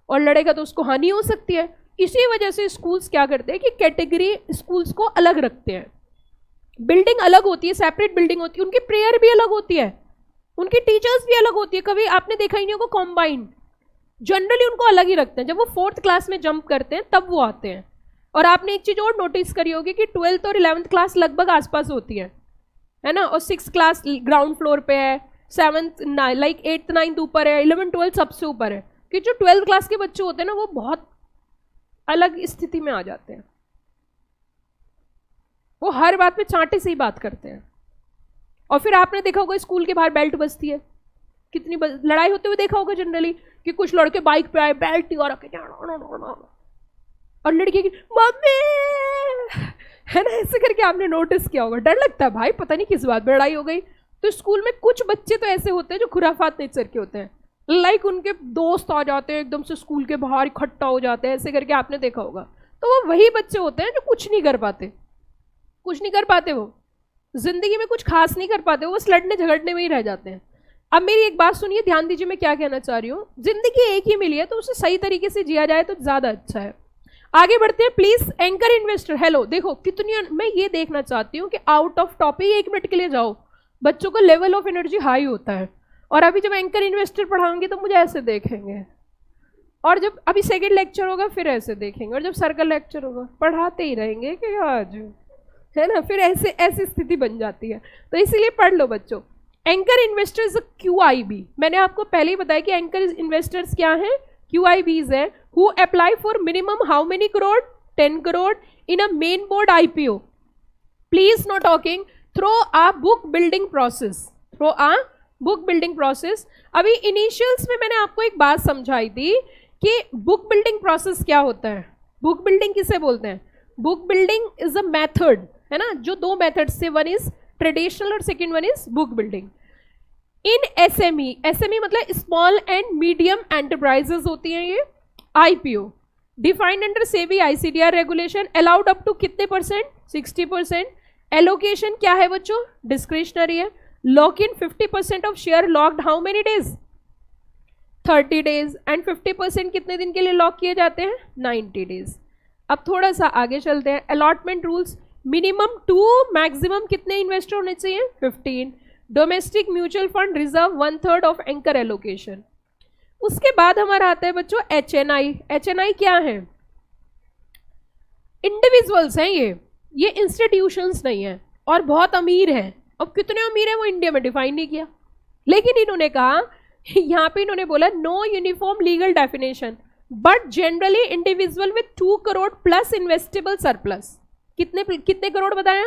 और लड़ेगा तो उसको हानि हो सकती है. इसी वजह से स्कूल्स क्या करते हैं कि कैटेगरी स्कूल्स को अलग रखते हैं. बिल्डिंग अलग होती है, सेपरेट बिल्डिंग होती है, उनकी प्रेयर भी अलग होती है, उनकी टीचर्स भी अलग होती है. कभी आपने देखा ही नहीं होगा कॉम्बाइंड, जनरली उनको अलग ही रखते हैं. जब वो 4th क्लास में जंप करते हैं तब वो आते हैं. और आपने एक चीज और नोटिस करी होगी कि 12th और 11th क्लास लगभग आसपास होती है ना, और 6th क्लास ग्राउंड फ्लोर पे है, 7th लाइक 8th 9th ऊपर है, 11th 12th सबसे ऊपर है. कि जो 12th क्लास के बच्चे होते हैं ना वो बहुत अलग स्थिति में आ जाते हैं, वो हर बात पे चांटे से ही बात करते हैं. और फिर आपने देखा होगा स्कूल के बाहर बेल्ट बजती है, कितनी लड़ाई होते हुए देखा होगा जनरली कि कुछ लड़के बाइक पे आए बेल्ट निकाल रखे और लड़की की मम्मी है ना, ऐसे करके आपने नोटिस किया होगा। डर लगता है भाई, पता नहीं किस बात पे लड़ाई हो गई। तो स्कूल में कुछ बच्चे तो ऐसे होते हैं जो खुराफात नेचर के होते हैं, लाइक उनके दोस्त आ जाते हैं एकदम से स्कूल के बाहर इकट्ठा हो जाते हैं, ऐसे करके आपने देखा होगा। तो वो वही बच्चे होते हैं जो कुछ नहीं कर पाते, कुछ नहीं कर पाते, वो जिंदगी में कुछ खास नहीं कर पाते, वो बस लड़ने झगड़ने में ही रह जाते हैं। अब मेरी एक बात सुनिए, ध्यान दीजिए मैं क्या कहना चाह रही हूँ। जिंदगी एक ही मिली है तो उसे सही तरीके से जिया जाए तो ज्यादा अच्छा है। आगे बढ़ते हैं प्लीज। एंकर इन्वेस्टर, हेलो, देखो कितनी, मैं ये देखना चाहती हूँ कि आउट ऑफ टॉपिक 1 मिनट के लिए जाओ, बच्चों का लेवल ऑफ एनर्जी हाई होता है। और अभी जब एंकर इन्वेस्टर पढ़ाऊंगी तो मुझे ऐसे देखेंगे, और जब अभी सेकंड लेक्चर होगा फिर ऐसे देखेंगे, और जब सर्कल लेक्चर होगा पढ़ाते ही रहेंगे कि आज, है ना, फिर ऐसे ऐसी स्थिति बन जाती है। तो इसीलिए पढ़ लो बच्चों। एंकर इन्वेस्टर्स QIB, मैंने आपको पहले ही बताया कि एंकर इन्वेस्टर्स क्या हैं, QIBs है, who apply for minimum how many crore, 10 crore in a main board IPO। Please no talking, through a book building process, through a book building process. अभी इनिशियल्स में मैंने आपको एक बात समझाई थी कि बुक बिल्डिंग प्रोसेस क्या होता है। बुक बिल्डिंग किसे बोलते हैं? Book building is a method, है ना, जो 2 मेथड्स से, वन इज ट्रेडिशनल और second one is book building. In SME मतलब स्मॉल एंड मीडियम एंटरप्राइजेस होती हैं ये, IPO defined under SEBI ICDR regulation, allowed up to कितने %, 60%। एलोकेशन क्या है बच्चों? डिस्क्रिशनरी है। Lock in 50% of share locked how many days, 30 days. And 50% कितने दिन के लिए लॉक किए जाते हैं? 90 डेज। अब थोड़ा सा आगे चलते हैं। अलॉटमेंट रूल्स, मिनिमम 2, मैक्सिमम कितने इन्वेस्टर होने चाहिए? 15। Domestic mutual fund reserve 1/3 of anchor allocation. उसके बाद हमारा आता है बच्चों HNI। HNI क्या है? इंडिविजुअल्स हैं ये इंस्टीट्यूशंस नहीं है, और बहुत अमीर है। अब कितने अमीर है वो इंडिया में डिफाइन नहीं किया, लेकिन इन्होंने कहा, यहाँ पे इन्होंने बोला no uniform legal definition but generally individual with 2 crore plus investable surplus. कितने करोड़ बताया?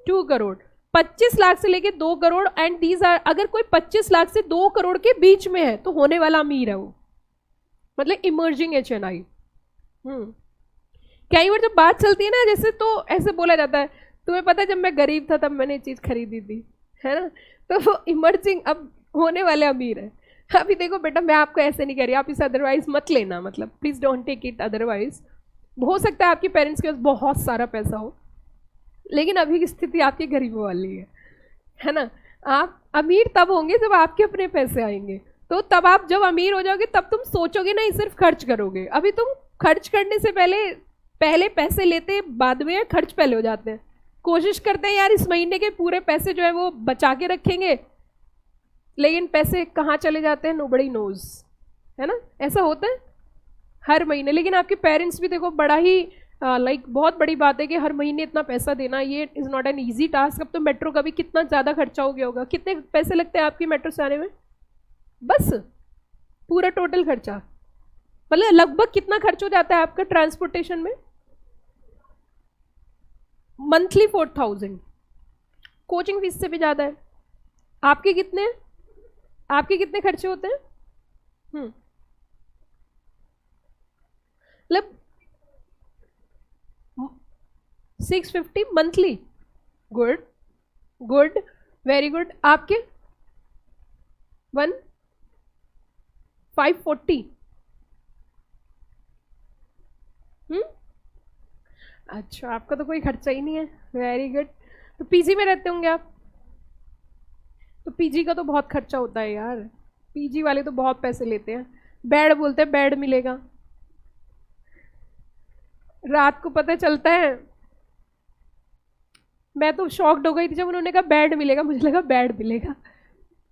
2 करोड़। 25 लाख से लेके 2 करोड़, एंड दीज आर, अगर कोई 25 लाख से 2 करोड़ के बीच में है तो होने वाला अमीर है वो, मतलब इमर्जिंग HNI। कई बार जब बात चलती है ना, जैसे तो ऐसे बोला जाता है, तुम्हें पता है जब मैं गरीब था तब मैंने चीज खरीदी थी, है ना, तो वो इमर्जिंग अब होने वाले अमीर है। अभी देखो बेटा, मैं आपको ऐसे नहीं कह रही, आप इसे अदरवाइज मत लेना, मतलब please don't take it otherwise. हो सकता है आपके पेरेंट्स के पास बहुत सारा पैसा हो, लेकिन अभी की स्थिति आपकी गरीबों वाली है ना। आप अमीर तब होंगे जब आपके अपने पैसे आएंगे, तो तब आप जब अमीर हो जाओगे तब तुम सोचोगे नहीं, सिर्फ खर्च करोगे। अभी तुम खर्च करने से पहले पैसे लेते बाद में, खर्च पहले हो जाते हैं। कोशिश करते हैं यार इस महीने के पूरे पैसे जो है वो बचा के रखेंगे, लेकिन पैसे कहाँ चले जाते हैं नोबडी नोज, है ना, ऐसा होता है हर महीने। लेकिन आपके पेरेंट्स भी देखो, बड़ा ही लाइक बहुत बड़ी बात है कि हर महीने इतना पैसा देना, ये is not an easy task. अब तो मेट्रो का भी कितना ज़्यादा खर्चा हो गया होगा। कितने पैसे लगते हैं आपकी मेट्रो से आने में? बस पूरा टोटल खर्चा, मतलब लगभग कितना खर्च हो जाता है आपका ट्रांसपोर्टेशन में? मंथली 4000, कोचिंग फीस से भी ज़्यादा है। आपके कितने खर्चे होते हैं? मतलब 650 monthly. Good good, very good. आपके 540। अच्छा, आपका तो कोई खर्चा ही नहीं है, वेरी गुड। तो पीजी में रहते होंगे आप, तो पीजी का तो बहुत खर्चा होता है यार, पीजी वाले तो बहुत पैसे लेते हैं। बेड बोलते हैं बेड मिलेगा, रात को पता चलता है, मैं तो शॉक्ड हो गई थी जब उन्होंने कहा बेड मिलेगा, मुझे लगा बेड मिलेगा,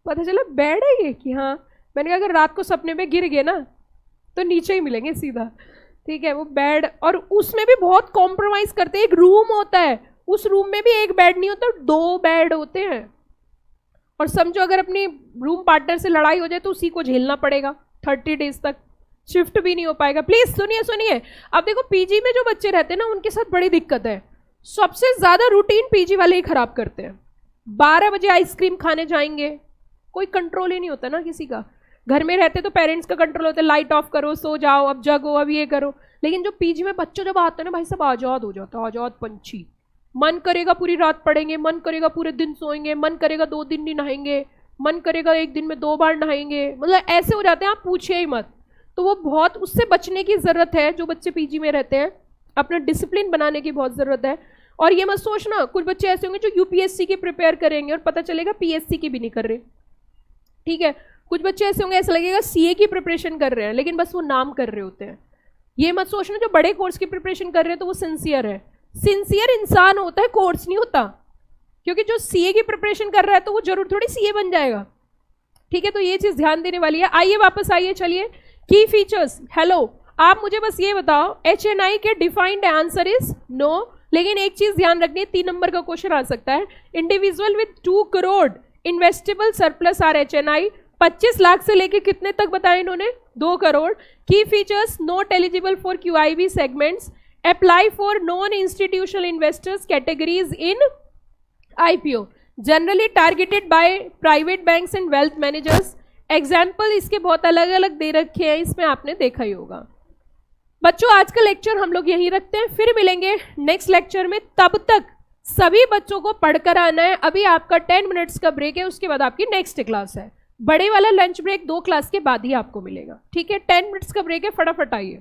पता चला बेड है ये, कि हाँ। मैंने कहा अगर रात को सपने में गिर गए ना तो नीचे ही मिलेंगे सीधा, ठीक है, वो बेड। और उसमें भी बहुत कॉम्प्रोमाइज करते हैं। एक रूम होता है, उस रूम में भी एक बेड नहीं होता, 2 बेड होते हैं। और समझो अगर अपनी रूम पार्टनर से लड़ाई हो जाए तो उसी को झेलना पड़ेगा 30 डेज तक, शिफ्ट भी नहीं हो पाएगा। प्लीज सुनिए। अब देखो पीजी में जो बच्चे रहते हैं ना, उनके साथ बड़ी दिक्कत है। सबसे ज्यादा रूटीन पीजी वाले ही खराब करते हैं। 12 बजे आइसक्रीम खाने जाएंगे, कोई कंट्रोल ही नहीं होता ना किसी का। घर में रहते तो पेरेंट्स का कंट्रोल होता है, लाइट ऑफ करो, सो जाओ, अब जगो, अब ये करो। लेकिन जो पीजी में बच्चे जब आते हैं ना भाई, सब आजाद हो जाता है, आजाद पंछी। मन करेगा पूरी रात पढ़ेंगे, मन करेगा पूरे दिन सोएंगे, मन करेगा 2 दिन नहीं नहाएंगे, मन करेगा 1 दिन में 2 बार नहाएंगे, मतलब ऐसे हो जाते हैं, आप पूछिए ही मत। तो वो बहुत, उससे बचने की ज़रूरत है। जो बच्चे पीजी में रहते हैं, अपना डिसिप्लिन बनाने की बहुत ज़रूरत है। और ये मत सोचना, कुछ बच्चे ऐसे होंगे जो यूपीएससी की प्रिपेयर करेंगे और पता चलेगा पीएससी की भी नहीं कर रहे, ठीक है। कुछ बच्चे ऐसे होंगे, ऐसा लगेगा सीए की प्रिपरेशन कर रहे हैं, लेकिन बस वो नाम कर रहे होते हैं। ये मत सोचना जो बड़े कोर्स की प्रिपरेशन कर रहे हैं तो वो सिंसियर है। सिंसियर इंसान होता है, कोर्स नहीं होता। क्योंकि जो सीए की प्रिपरेशन कर रहा है तो वो जरूर थोड़ी सीए बन जाएगा, ठीक है। तो ये चीज ध्यान देने वाली है। आइए वापस आइए, चलिए की फीचर्स। हेलो, आप मुझे बस ये बताओ, HNI के डिफाइंड आंसर इज नो। लेकिन एक चीज ध्यान रखनी है, 3 नंबर का क्वेश्चन आ सकता है। Individual with 2 crore investable surplus are HNI। 25 lakh से लेके कितने तक बताया इन्होंने? 2 crore. Key features, not eligible for QIB segments, apply for non institutional investors categories in IPO, generally targeted by private banks and wealth managers. Example इसके बहुत अलग अलग दे रखे हैं, इसमें आपने देखा ही होगा। बच्चों आज का लेक्चर हम लोग यहीं रखते हैं, फिर मिलेंगे नेक्स्ट लेक्चर में। तब तक सभी बच्चों को पढ़कर आना है। अभी आपका 10 मिनट्स का ब्रेक है, उसके बाद आपकी नेक्स्ट क्लास है। बड़े वाला लंच ब्रेक 2 क्लास के बाद ही आपको मिलेगा, ठीक है। 10 मिनट्स का ब्रेक है, फटाफट आइए।